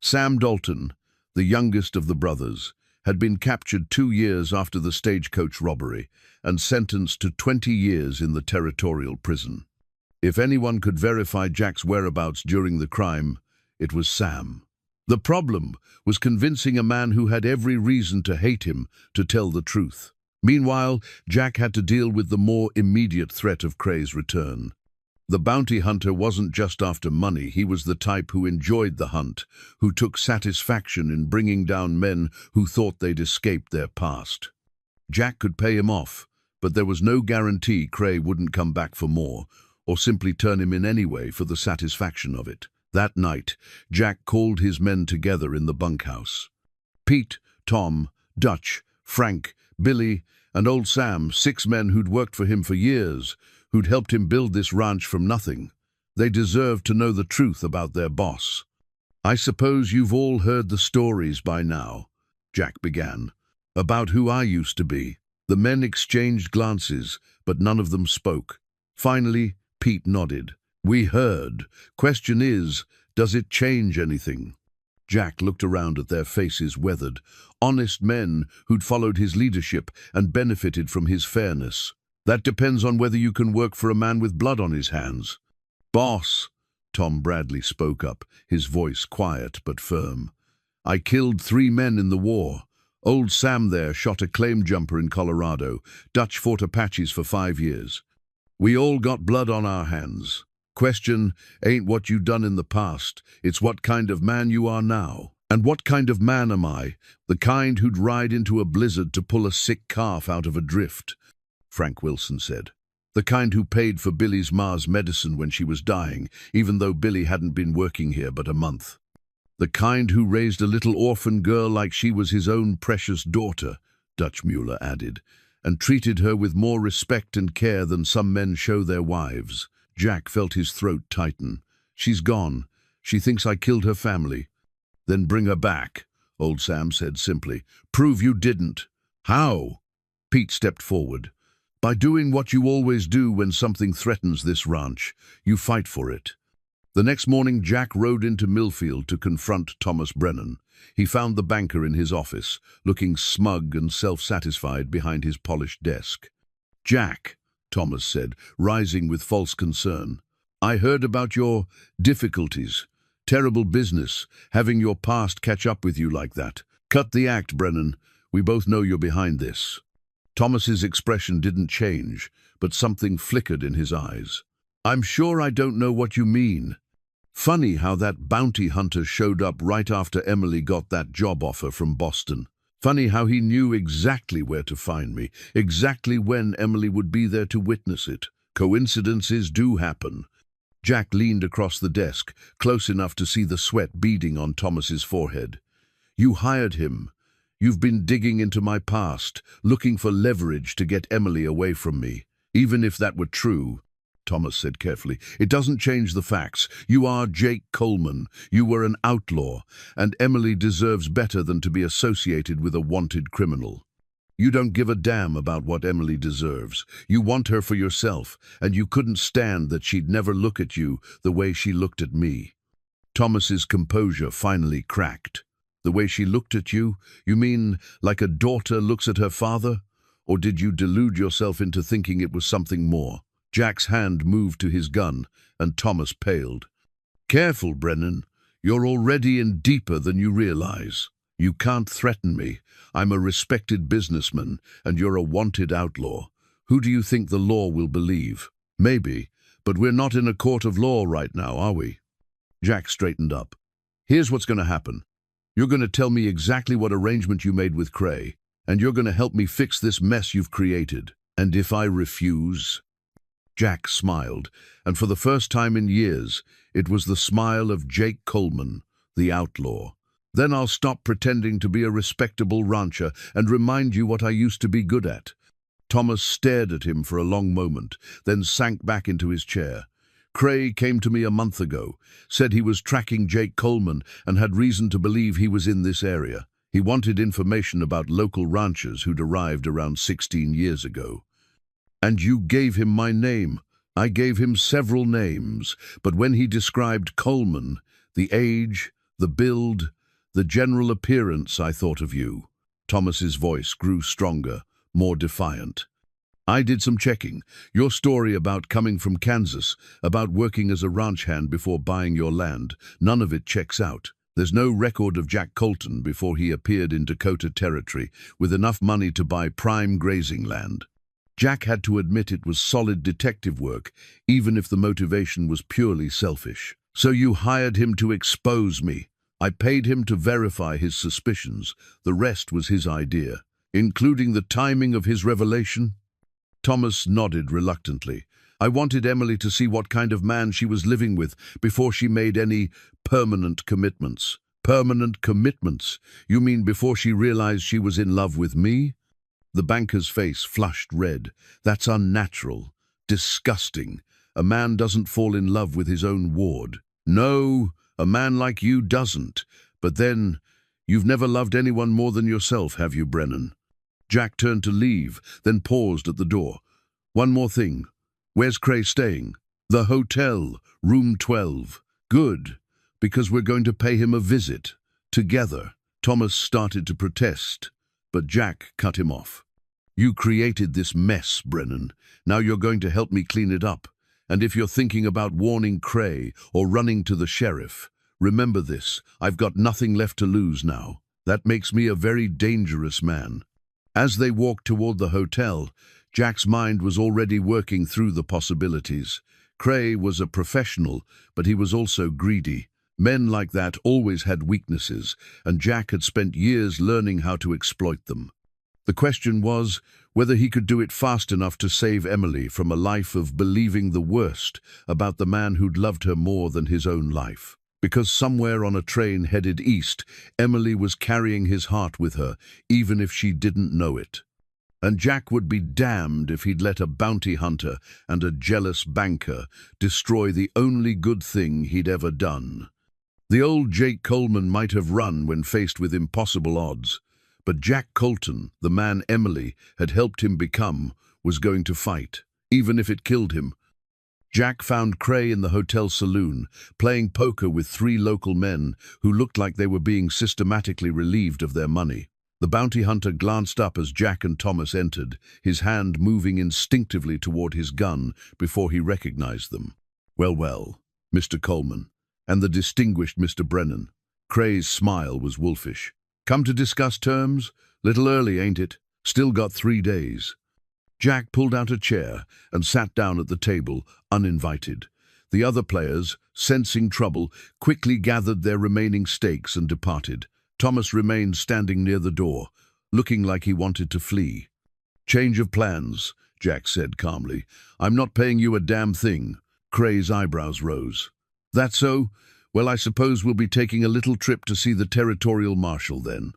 Sam Dalton, the youngest of the brothers, had been captured 2 years after the stagecoach robbery and sentenced to 20 years in the territorial prison. If anyone could verify Jack's whereabouts during the crime, it was Sam. The problem was convincing a man who had every reason to hate him to tell the truth. Meanwhile, Jack had to deal with the more immediate threat of Cray's return. The bounty hunter wasn't just after money, he was the type who enjoyed the hunt, who took satisfaction in bringing down men who thought they'd escaped their past. Jack could pay him off, but there was no guarantee Cray wouldn't come back for more, or simply turn him in anyway for the satisfaction of it. That night, Jack called his men together in the bunkhouse. Pete, Tom, Dutch, Frank, Billy, and old Sam, 6 men who'd worked for him for years, who'd helped him build this ranch from nothing. They deserved to know the truth about their boss. "I suppose you've all heard the stories by now," Jack began, "about who I used to be." The men exchanged glances, but none of them spoke. Finally, Pete nodded. "We heard. Question is, does it change anything?" Jack looked around at their faces weathered, honest men who'd followed his leadership and benefited from his fairness. "That depends on whether you can work for a man with blood on his hands." "Boss," Tom Bradley spoke up, his voice quiet but firm. "I killed 3 men in the war. Old Sam there shot a claim jumper in Colorado. Dutch fought Apaches for 5 years. We all got blood on our hands. Question ain't what you done in the past, it's what kind of man you are now. And what kind of man am I? The kind who'd ride into a blizzard to pull a sick calf out of a drift," Frank Wilson said. "The kind who paid for Billy's ma's medicine when she was dying, even though Billy hadn't been working here but a month. The kind who raised a little orphan girl like she was his own precious daughter," Dutch Mueller added, "and treated her with more respect and care than some men show their wives." Jack felt his throat tighten. "She's gone. She thinks I killed her family." "Then bring her back," old Sam said simply. "Prove you didn't." "How?" Pete stepped forward. "By doing what you always do when something threatens this ranch. You fight for it." The next morning, Jack rode into Millfield to confront Thomas Brennan. He found the banker in his office, looking smug and self-satisfied behind his polished desk. "Jack," Thomas said, rising with false concern, "I heard about your difficulties. Terrible business, having your past catch up with you like that. Cut the act, Brennan. We both know you're behind this." Thomas's expression didn't change, but something flickered in his eyes. "I'm sure I don't know what you mean. Funny how that bounty hunter showed up right after Emily got that job offer from Boston. Funny how he knew exactly where to find me, exactly when Emily would be there to witness it. Coincidences do happen." Jack leaned across the desk, close enough to see the sweat beading on Thomas's forehead. "You hired him. You've been digging into my past, looking for leverage to get Emily away from me. Even if that were true, Thomas said carefully. It doesn't change the facts. You are Jake Coleman. You were an outlaw, and Emily deserves better than to be associated with a wanted criminal. You don't give a damn about what Emily deserves. You want her for yourself, and you couldn't stand that she'd never look at you the way she looked at me. Thomas's composure finally cracked. The way she looked at you? You mean like a daughter looks at her father? Or did you delude yourself into thinking it was something more? Jack's hand moved to his gun, and Thomas paled. Careful, Brennan. You're already in deeper than you realize. You can't threaten me. I'm a respected businessman, and you're a wanted outlaw. Who do you think the law will believe? Maybe, but we're not in a court of law right now, are we? Jack straightened up. Here's what's going to happen. You're going to tell me exactly what arrangement you made with Cray, and you're going to help me fix this mess you've created. And if I refuse? Jack smiled, and for the first time in years, it was the smile of Jake Coleman, the outlaw. Then I'll stop pretending to be a respectable rancher and remind you what I used to be good at. Thomas stared at him for a long moment, then sank back into his chair. Cray came to me a month ago, said he was tracking Jake Coleman and had reason to believe he was in this area. He wanted information about local ranchers who'd arrived around 16 years ago. And you gave him my name. I gave him several names, but when he described Coleman, the age, the build, the general appearance, I thought of you. Thomas's voice grew stronger, more defiant. I did some checking. Your story about coming from Kansas, about working as a ranch hand before buying your land, none of it checks out. There's no record of Jack Colton before he appeared in Dakota Territory with enough money to buy prime grazing land. Jack had to admit it was solid detective work, even if the motivation was purely selfish. So you hired him to expose me. I paid him to verify his suspicions. The rest was his idea, including the timing of his revelation. Thomas nodded reluctantly. I wanted Emily to see what kind of man she was living with before she made any permanent commitments. Permanent commitments? You mean before she realized she was in love with me? The banker's face flushed red. That's unnatural. Disgusting. A man doesn't fall in love with his own ward. No, a man like you doesn't. But then, you've never loved anyone more than yourself, have you, Brennan? Jack turned to leave, then paused at the door. One more thing. Where's Cray staying? The hotel, room 12. Good, because we're going to pay him a visit. Together. Thomas started to protest, but Jack cut him off. You created this mess, Brennan. Now you're going to help me clean it up. And if you're thinking about warning Cray or running to the sheriff, remember this. I've got nothing left to lose now. That makes me a very dangerous man. As they walked toward the hotel, Jack's mind was already working through the possibilities. Cray was a professional, but he was also greedy. Men like that always had weaknesses, and Jack had spent years learning how to exploit them. The question was whether he could do it fast enough to save Emily from a life of believing the worst about the man who'd loved her more than his own life. Because somewhere on a train headed east, Emily was carrying his heart with her, even if she didn't know it. And Jack would be damned if he'd let a bounty hunter and a jealous banker destroy the only good thing he'd ever done. The old Jake Coleman might have run when faced with impossible odds, but Jack Colton, the man Emily had helped him become, was going to fight, even if it killed him. Jack found Cray in the hotel saloon, playing poker with 3 local men who looked like they were being systematically relieved of their money. The bounty hunter glanced up as Jack and Thomas entered, his hand moving instinctively toward his gun before he recognized them. Well, Mr. Coleman, and the distinguished Mr. Brennan. Cray's smile was wolfish. Come to discuss terms? Little early, ain't it? Still got 3 days. Jack pulled out a chair and sat down at the table, uninvited. The other players, sensing trouble, quickly gathered their remaining stakes and departed. Thomas remained standing near the door, looking like he wanted to flee. Change of plans, Jack said calmly. I'm not paying you a damn thing. Cray's eyebrows rose. That so? Well, I suppose we'll be taking a little trip to see the territorial marshal then.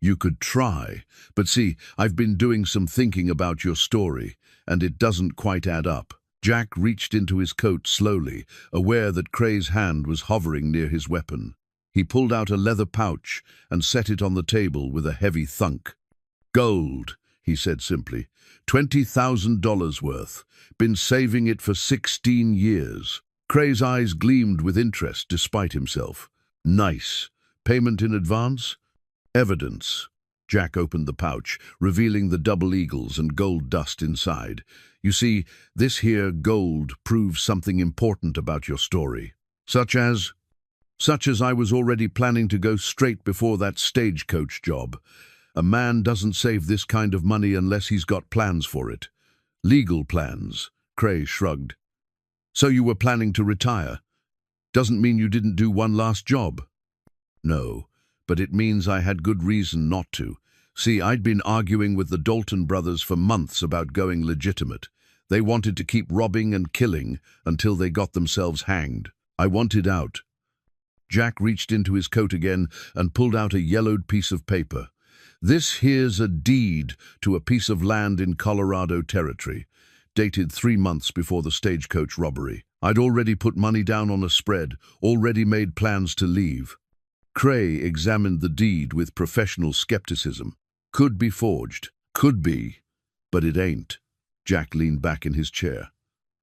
You could try, but see, I've been doing some thinking about your story, and it doesn't quite add up. Jack reached into his coat slowly, aware that Cray's hand was hovering near his weapon. He pulled out a leather pouch and set it on the table with a heavy thunk. "Gold," he said simply. $20,000 worth. Been saving it for 16 years. Cray's eyes gleamed with interest despite himself. "Nice. Payment in advance?" "Evidence." Jack opened the pouch, revealing the double eagles and gold dust inside. "You see, this here gold proves something important about your story. Such as I was already planning to go straight before that stagecoach job. A man doesn't save this kind of money unless he's got plans for it. Legal plans." Cray shrugged. "So you were planning to retire? Doesn't mean you didn't do one last job." "No, but it means I had good reason not to. See, I'd been arguing with the Dalton brothers for months about going legitimate. They wanted to keep robbing and killing until they got themselves hanged. I wanted out." Jack reached into his coat again and pulled out a yellowed piece of paper. "This here's a deed to a piece of land in Colorado Territory, dated 3 months before the stagecoach robbery. I'd already put money down on a spread, already made plans to leave." Cray examined the deed with professional skepticism. "Could be forged. Could be. But it ain't." Jack leaned back in his chair.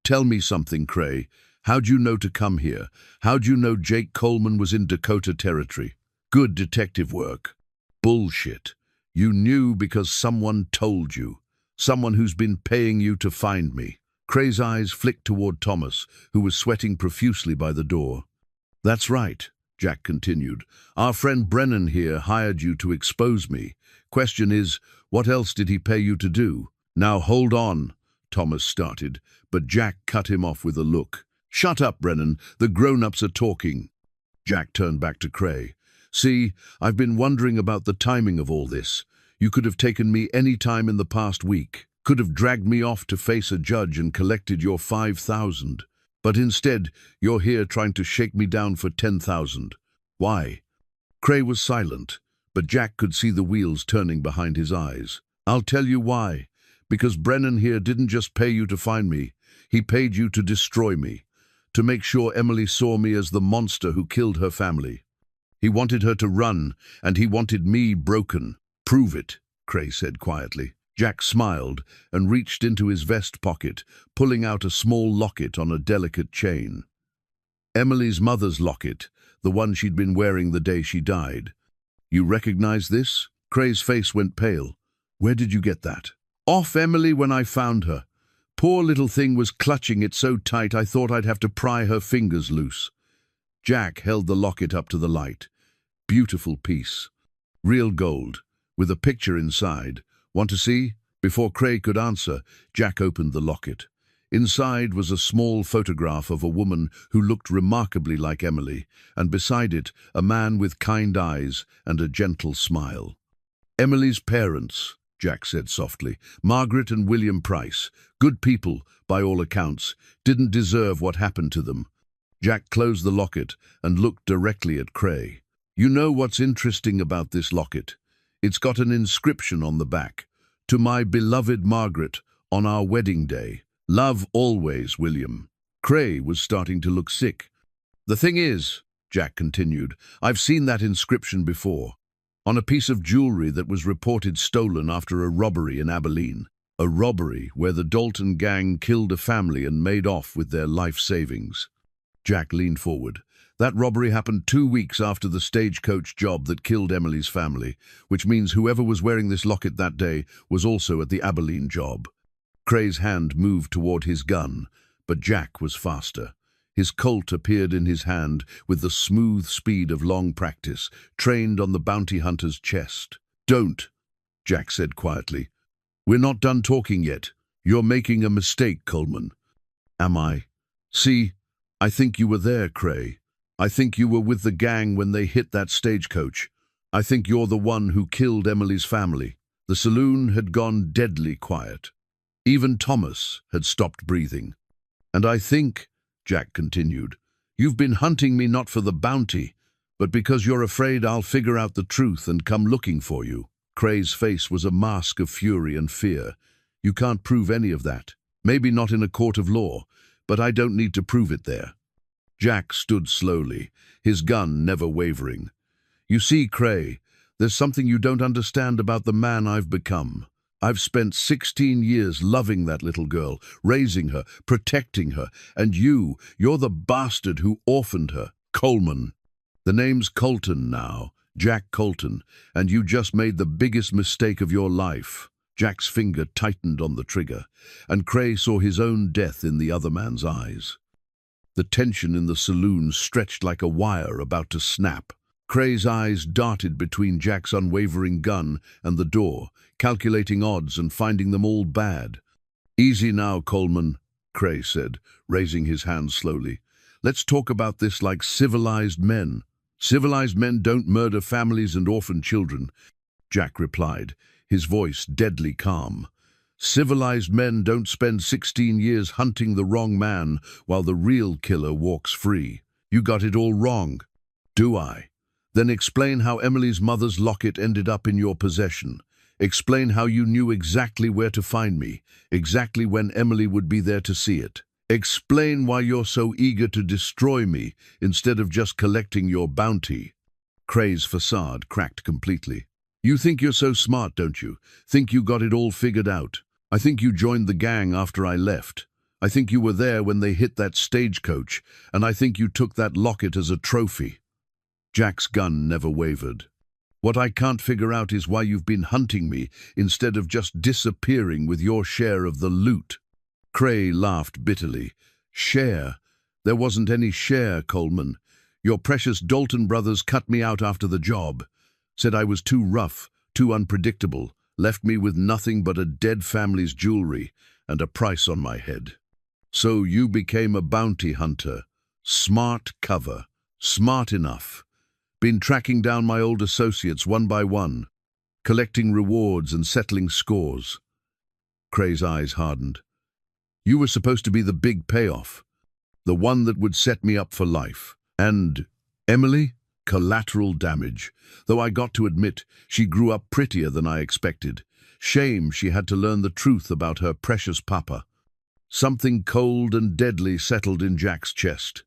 "Tell me something, Cray. How'd you know to come here? How'd you know Jake Coleman was in Dakota Territory? Good detective work." "Bullshit. You knew because someone told you. Someone who's been paying you to find me." Cray's eyes flicked toward Thomas, who was sweating profusely by the door. "That's right," Jack continued. "Our friend Brennan here hired you to expose me. Question is, what else did he pay you to do?" "Now hold on," Thomas started, but Jack cut him off with a look. "Shut up, Brennan. The grown-ups are talking." Jack turned back to Cray. "See, I've been wondering about the timing of all this. You could have taken me any time in the past week. Could have dragged me off to face a judge and collected your 5,000. But instead, you're here trying to shake me down for 10,000. Why?" Cray was silent, but Jack could see the wheels turning behind his eyes. "I'll tell you why. Because Brennan here didn't just pay you to find me. He paid you to destroy me. To make sure Emily saw me as the monster who killed her family. He wanted her to run, and he wanted me broken." "Prove it," Cray said quietly. Jack smiled and reached into his vest pocket, pulling out a small locket on a delicate chain. Emily's mother's locket, the one she'd been wearing the day she died. "You recognize this?" Cray's face went pale. "Where did you get that?" "Off Emily when I found her. Poor little thing was clutching it so tight I thought I'd have to pry her fingers loose." Jack held the locket up to the light. Beautiful piece. Real gold, with a picture inside. "Want to see?" Before Cray could answer, Jack opened the locket. Inside was a small photograph of a woman who looked remarkably like Emily, and beside it, a man with kind eyes and a gentle smile. "Emily's parents," Jack said softly. "Margaret and William Price. Good people, by all accounts. Didn't deserve what happened to them." Jack closed the locket and looked directly at Cray. "You know what's interesting about this locket? It's got an inscription on the back. To my beloved Margaret, on our wedding day. Love always, William." Cray was starting to look sick. "The thing is," Jack continued, "I've seen that inscription before. On a piece of jewelry that was reported stolen after a robbery in Abilene. A robbery where the Dalton gang killed a family and made off with their life savings." Jack leaned forward. "That robbery happened 2 weeks after the stagecoach job that killed Emily's family, which means whoever was wearing this locket that day was also at the Abilene job." Cray's hand moved toward his gun, but Jack was faster. His Colt appeared in his hand with the smooth speed of long practice, trained on the bounty hunter's chest. "Don't," Jack said quietly. "We're not done talking yet. You're making a mistake, Coleman." "Am I?" "See, I think you were there, Cray. I think you were with the gang when they hit that stagecoach. I think you're the one who killed Emily's family." The saloon had gone deadly quiet. Even Thomas had stopped breathing. "And I think," Jack continued, "you've been hunting me not for the bounty, but because you're afraid I'll figure out the truth and come looking for you." Cray's face was a mask of fury and fear. "You can't prove any of that." Maybe not in a court of law, but I don't need to prove it there. Jack stood slowly, his gun never wavering. You see, Cray, there's something you don't understand about the man I've become. I've spent 16 years loving that little girl, raising her, protecting her, and you're the bastard who orphaned her, Coleman. The name's Colton now, Jack Colton, and you just made the biggest mistake of your life. Jack's finger tightened on the trigger, and Cray saw his own death in the other man's eyes. The tension in the saloon stretched like a wire about to snap. Cray's eyes darted between Jack's unwavering gun and the door, calculating odds and finding them all bad. Easy now, Coleman, Cray said, raising his hand slowly. Let's talk about this like civilized men. Civilized men don't murder families and orphan children, Jack replied, his voice deadly calm. Civilized men don't spend 16 years hunting the wrong man while the real killer walks free. You got it all wrong. Do I? Then explain how Emily's mother's locket ended up in your possession. Explain how you knew exactly where to find me, exactly when Emily would be there to see it. Explain why you're so eager to destroy me instead of just collecting your bounty. Cray's facade cracked completely. You think you're so smart, don't you? Think you got it all figured out? I think you joined the gang after I left. I think you were there when they hit that stagecoach, and I think you took that locket as a trophy. Jack's gun never wavered. What I can't figure out is why you've been hunting me instead of just disappearing with your share of the loot. Cray laughed bitterly. Share? There wasn't any share, Coleman. Your precious Dalton brothers cut me out after the job. Said I was too rough, too unpredictable, left me with nothing but a dead family's jewelry and a price on my head. So you became a bounty hunter. Smart cover. Smart enough. Been tracking down my old associates one by one, collecting rewards and settling scores. Cray's eyes hardened. You were supposed to be the big payoff, the one that would set me up for life. And Emily? Collateral damage, though I got to admit she grew up prettier than I expected. Shame she had to learn the truth about her precious papa. Something cold and deadly settled in Jack's chest.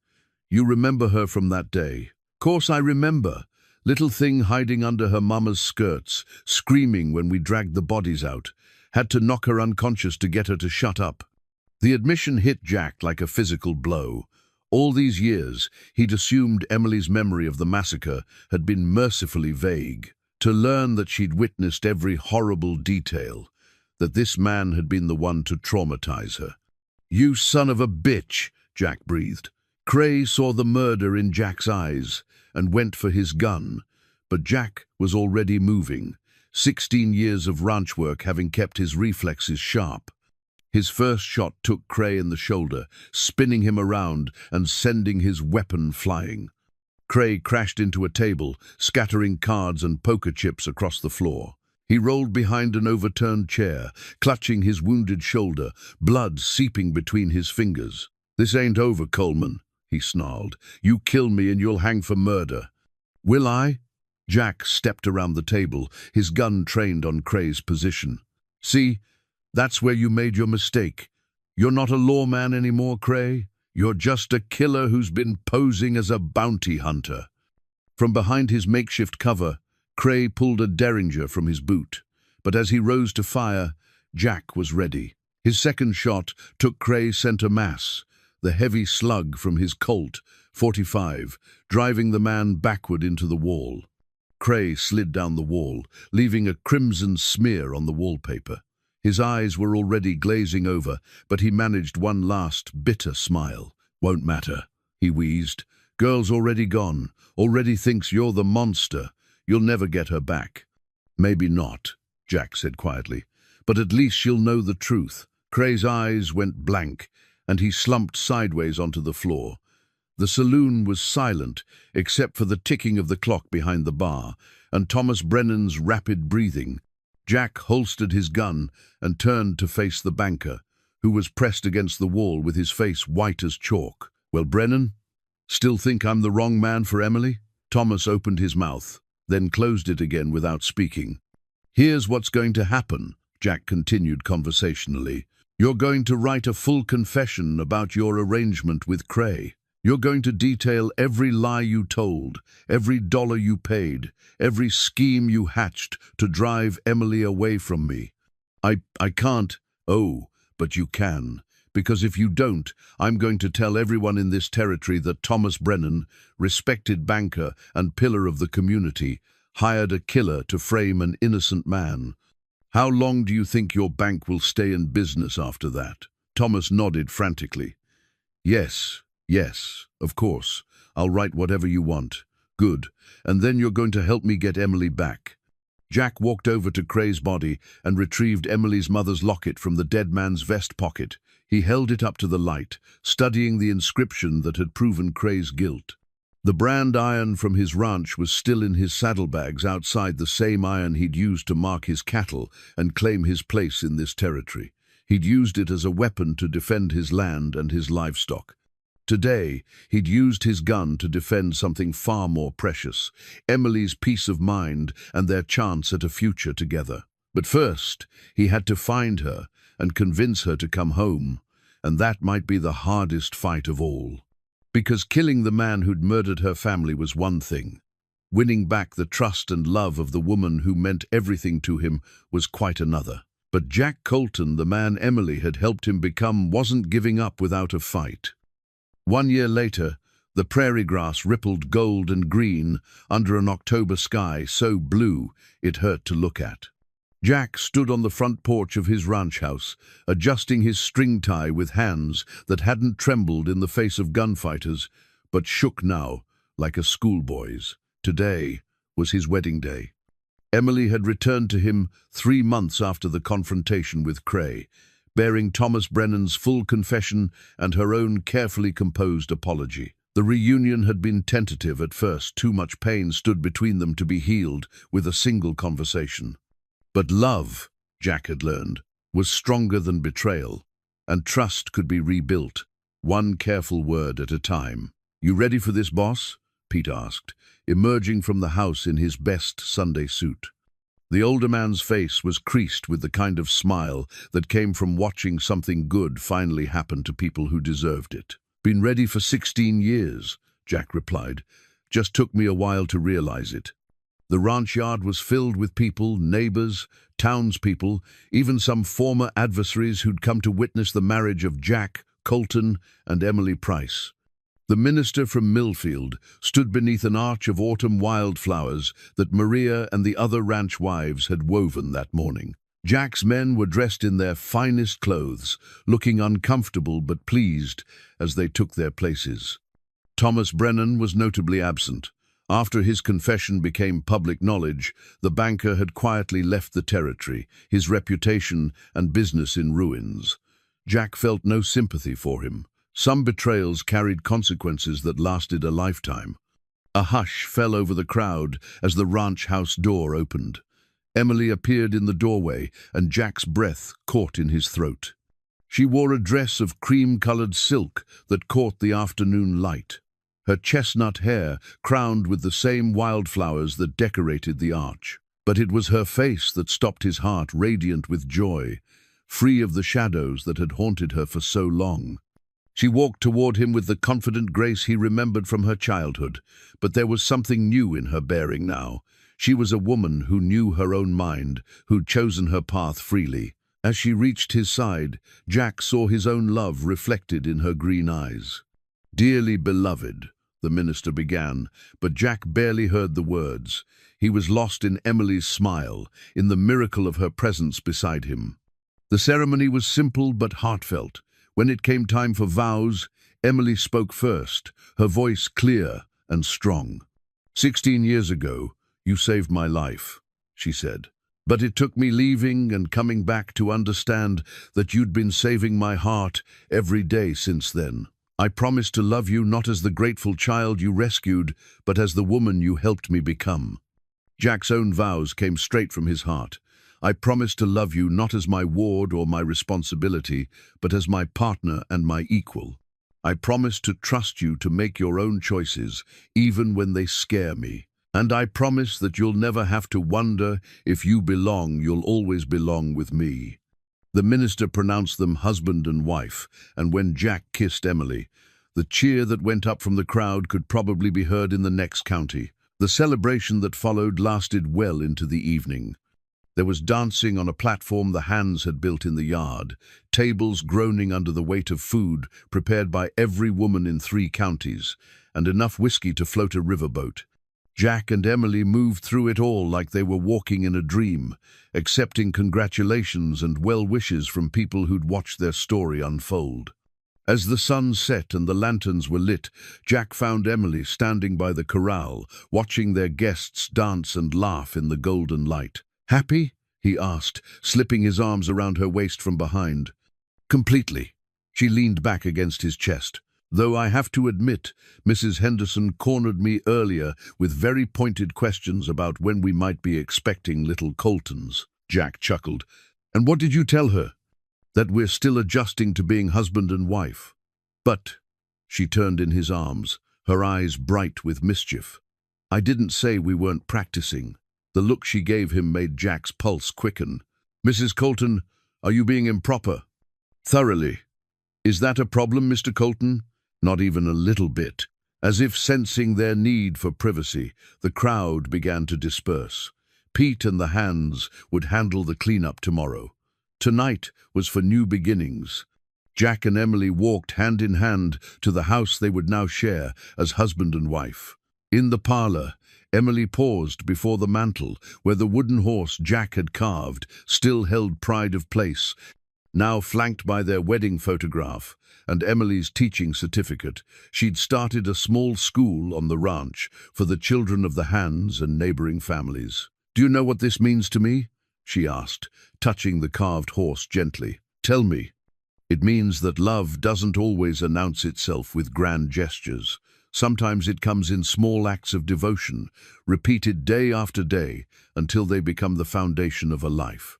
You remember her from that day? Course I remember. Little thing hiding under her mama's skirts, screaming when we dragged the bodies out. Had to knock her unconscious to get her to shut up. The admission hit Jack like a physical blow. All these years, he'd assumed Emily's memory of the massacre had been mercifully vague. To learn that she'd witnessed every horrible detail, that this man had been the one to traumatize her. You son of a bitch, Jack breathed. Cray saw the murder in Jack's eyes and went for his gun, but Jack was already moving, 16 years of ranch work having kept his reflexes sharp. His first shot took Cray in the shoulder, spinning him around and sending his weapon flying. Cray crashed into a table, scattering cards and poker chips across the floor. He rolled behind an overturned chair, clutching his wounded shoulder, blood seeping between his fingers. This ain't over, Coleman, he snarled. You kill me and you'll hang for murder. Will I? Jack stepped around the table, his gun trained on Cray's position. See? That's where you made your mistake. You're not a lawman anymore, Cray. You're just a killer who's been posing as a bounty hunter. From behind his makeshift cover, Cray pulled a derringer from his boot. But as he rose to fire, Jack was ready. His second shot took Cray center mass, the heavy slug from his Colt, .45, driving the man backward into the wall. Cray slid down the wall, leaving a crimson smear on the wallpaper. His eyes were already glazing over, but he managed one last bitter smile. Won't matter, he wheezed. Girl's already gone, already thinks you're the monster. You'll never get her back. Maybe not, Jack said quietly, but at least she'll know the truth. Cray's eyes went blank, and he slumped sideways onto the floor. The saloon was silent, except for the ticking of the clock behind the bar, and Thomas Brennan's rapid breathing. Jack holstered his gun and turned to face the banker, who was pressed against the wall with his face white as chalk. Well, Brennan, still think I'm the wrong man for Emily? Thomas opened his mouth, then closed it again without speaking. Here's what's going to happen, Jack continued conversationally. You're going to write a full confession about your arrangement with Cray. You're going to detail every lie you told, every dollar you paid, every scheme you hatched to drive Emily away from me. I can't. Oh, but you can. Because if you don't, I'm going to tell everyone in this territory that Thomas Brennan, respected banker and pillar of the community, hired a killer to frame an innocent man. How long do you think your bank will stay in business after that? Thomas nodded frantically. Yes, of course. I'll write whatever you want. Good. And then you're going to help me get Emily back. Jack walked over to Cray's body and retrieved Emily's mother's locket from the dead man's vest pocket. He held it up to the light, studying the inscription that had proven Cray's guilt. The brand iron from his ranch was still in his saddlebags outside, the same iron he'd used to mark his cattle and claim his place in this territory. He'd used it as a weapon to defend his land and his livestock. Today, he'd used his gun to defend something far more precious, Emily's peace of mind and their chance at a future together. But first, he had to find her and convince her to come home, and that might be the hardest fight of all. Because killing the man who'd murdered her family was one thing. Winning back the trust and love of the woman who meant everything to him was quite another. But Jack Colton, the man Emily had helped him become, wasn't giving up without a fight. 1 year later, the prairie grass rippled gold and green under an October sky so blue it hurt to look at. Jack stood on the front porch of his ranch house, adjusting his string tie with hands that hadn't trembled in the face of gunfighters, but shook now like a schoolboy's. Today was his wedding day. Emily had returned to him 3 months after the confrontation with Cray, bearing Thomas Brennan's full confession and her own carefully composed apology. The reunion had been tentative at first. Too much pain stood between them to be healed with a single conversation. But love, Jack had learned, was stronger than betrayal, and trust could be rebuilt, one careful word at a time. "You ready for this, boss?" Pete asked, emerging from the house in his best Sunday suit. The older man's face was creased with the kind of smile that came from watching something good finally happen to people who deserved it. "Been ready for 16 years, Jack replied. "Just took me a while to realize it." The ranch yard was filled with people, neighbors, townspeople, even some former adversaries who'd come to witness the marriage of Jack Colton and Emily Price. The minister from Millfield stood beneath an arch of autumn wildflowers that Maria and the other ranch wives had woven that morning. Jack's men were dressed in their finest clothes, looking uncomfortable but pleased as they took their places. Thomas Brennan was notably absent. After his confession became public knowledge, the banker had quietly left the territory, his reputation and business in ruins. Jack felt no sympathy for him. Some betrayals carried consequences that lasted a lifetime. A hush fell over the crowd as the ranch house door opened. Emily appeared in the doorway, and Jack's breath caught in his throat. She wore a dress of cream-colored silk that caught the afternoon light. Her chestnut hair crowned with the same wildflowers that decorated the arch. But it was her face that stopped his heart, radiant with joy, free of the shadows that had haunted her for so long. She walked toward him with the confident grace he remembered from her childhood, but there was something new in her bearing now. She was a woman who knew her own mind, who'd chosen her path freely. As she reached his side, Jack saw his own love reflected in her green eyes. "Dearly beloved," the minister began, but Jack barely heard the words. He was lost in Emily's smile, in the miracle of her presence beside him. The ceremony was simple but heartfelt. When it came time for vows, Emily spoke first, her voice clear and strong. 16 years ago, you saved my life," she said. "But it took me leaving and coming back to understand that you'd been saving my heart every day since then. I promise to love you not as the grateful child you rescued, but as the woman you helped me become." Jack's own vows came straight from his heart. "I promise to love you not as my ward or my responsibility, but as my partner and my equal. I promise to trust you to make your own choices, even when they scare me. And I promise that you'll never have to wonder if you belong, you'll always belong with me." The minister pronounced them husband and wife, and when Jack kissed Emily, the cheer that went up from the crowd could probably be heard in the next county. The celebration that followed lasted well into the evening. There was dancing on a platform the hands had built in the yard, tables groaning under the weight of food prepared by every woman in 3 counties, and enough whiskey to float a riverboat. Jack and Emily moved through it all like they were walking in a dream, accepting congratulations and well wishes from people who'd watched their story unfold. As the sun set and the lanterns were lit, Jack found Emily standing by the corral, watching their guests dance and laugh in the golden light. "Happy?" he asked, slipping his arms around her waist from behind. "Completely." She leaned back against his chest. "Though I have to admit, Mrs. Henderson cornered me earlier with very pointed questions about when we might be expecting little Coltons." Jack chuckled. "And what did you tell her?" "That we're still adjusting to being husband and wife." "But—" She turned in his arms, her eyes bright with mischief. "I didn't say we weren't practicing." The look she gave him made Jack's pulse quicken. "Mrs. Colton, are you being improper?" "Thoroughly." "Is that a problem, Mr. Colton?" "Not even a little bit." As if sensing their need for privacy, the crowd began to disperse. Pete and the hands would handle the cleanup tomorrow. Tonight was for new beginnings. Jack and Emily walked hand in hand to the house they would now share as husband and wife. In the parlor, Emily paused before the mantel where the wooden horse Jack had carved still held pride of place. Now flanked by their wedding photograph and Emily's teaching certificate, she'd started a small school on the ranch for the children of the hands and neighboring families. "Do you know what this means to me?" she asked, touching the carved horse gently. "Tell me." "It means that love doesn't always announce itself with grand gestures. Sometimes it comes in small acts of devotion, repeated day after day, until they become the foundation of a life."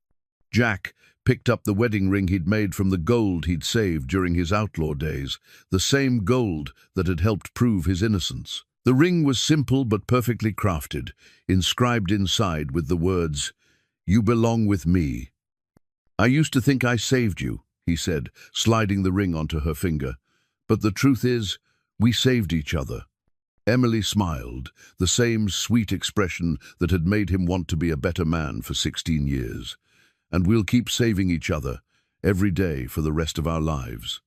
Jack picked up the wedding ring he'd made from the gold he'd saved during his outlaw days, the same gold that had helped prove his innocence. The ring was simple but perfectly crafted, inscribed inside with the words, "You belong with me." "I used to think I saved you," he said, sliding the ring onto her finger. "But the truth is, we saved each other." Emily smiled, the same sweet expression that had made him want to be a better man for 16 years. "And we'll keep saving each other, every day for the rest of our lives."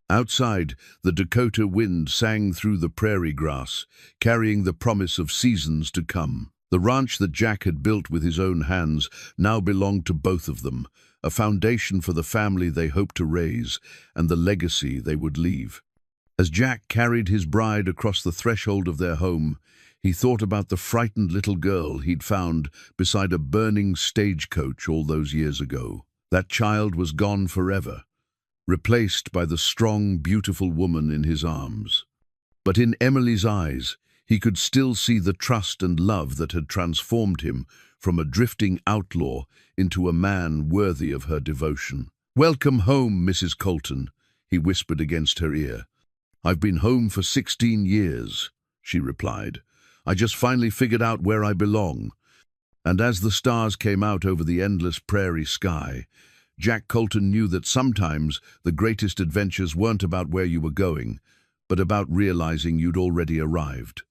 Outside, the Dakota wind sang through the prairie grass, carrying the promise of seasons to come. The ranch that Jack had built with his own hands now belonged to both of them, a foundation for the family they hoped to raise and the legacy they would leave. As Jack carried his bride across the threshold of their home, he thought about the frightened little girl he'd found beside a burning stagecoach all those years ago. That child was gone forever, replaced by the strong, beautiful woman in his arms. But in Emily's eyes, he could still see the trust and love that had transformed him from a drifting outlaw into a man worthy of her devotion. "Welcome home, Mrs. Colton," he whispered against her ear. "I've been home for 16 years, she replied. "I just finally figured out where I belong." And as the stars came out over the endless prairie sky, Jack Colton knew that sometimes the greatest adventures weren't about where you were going, but about realizing you'd already arrived.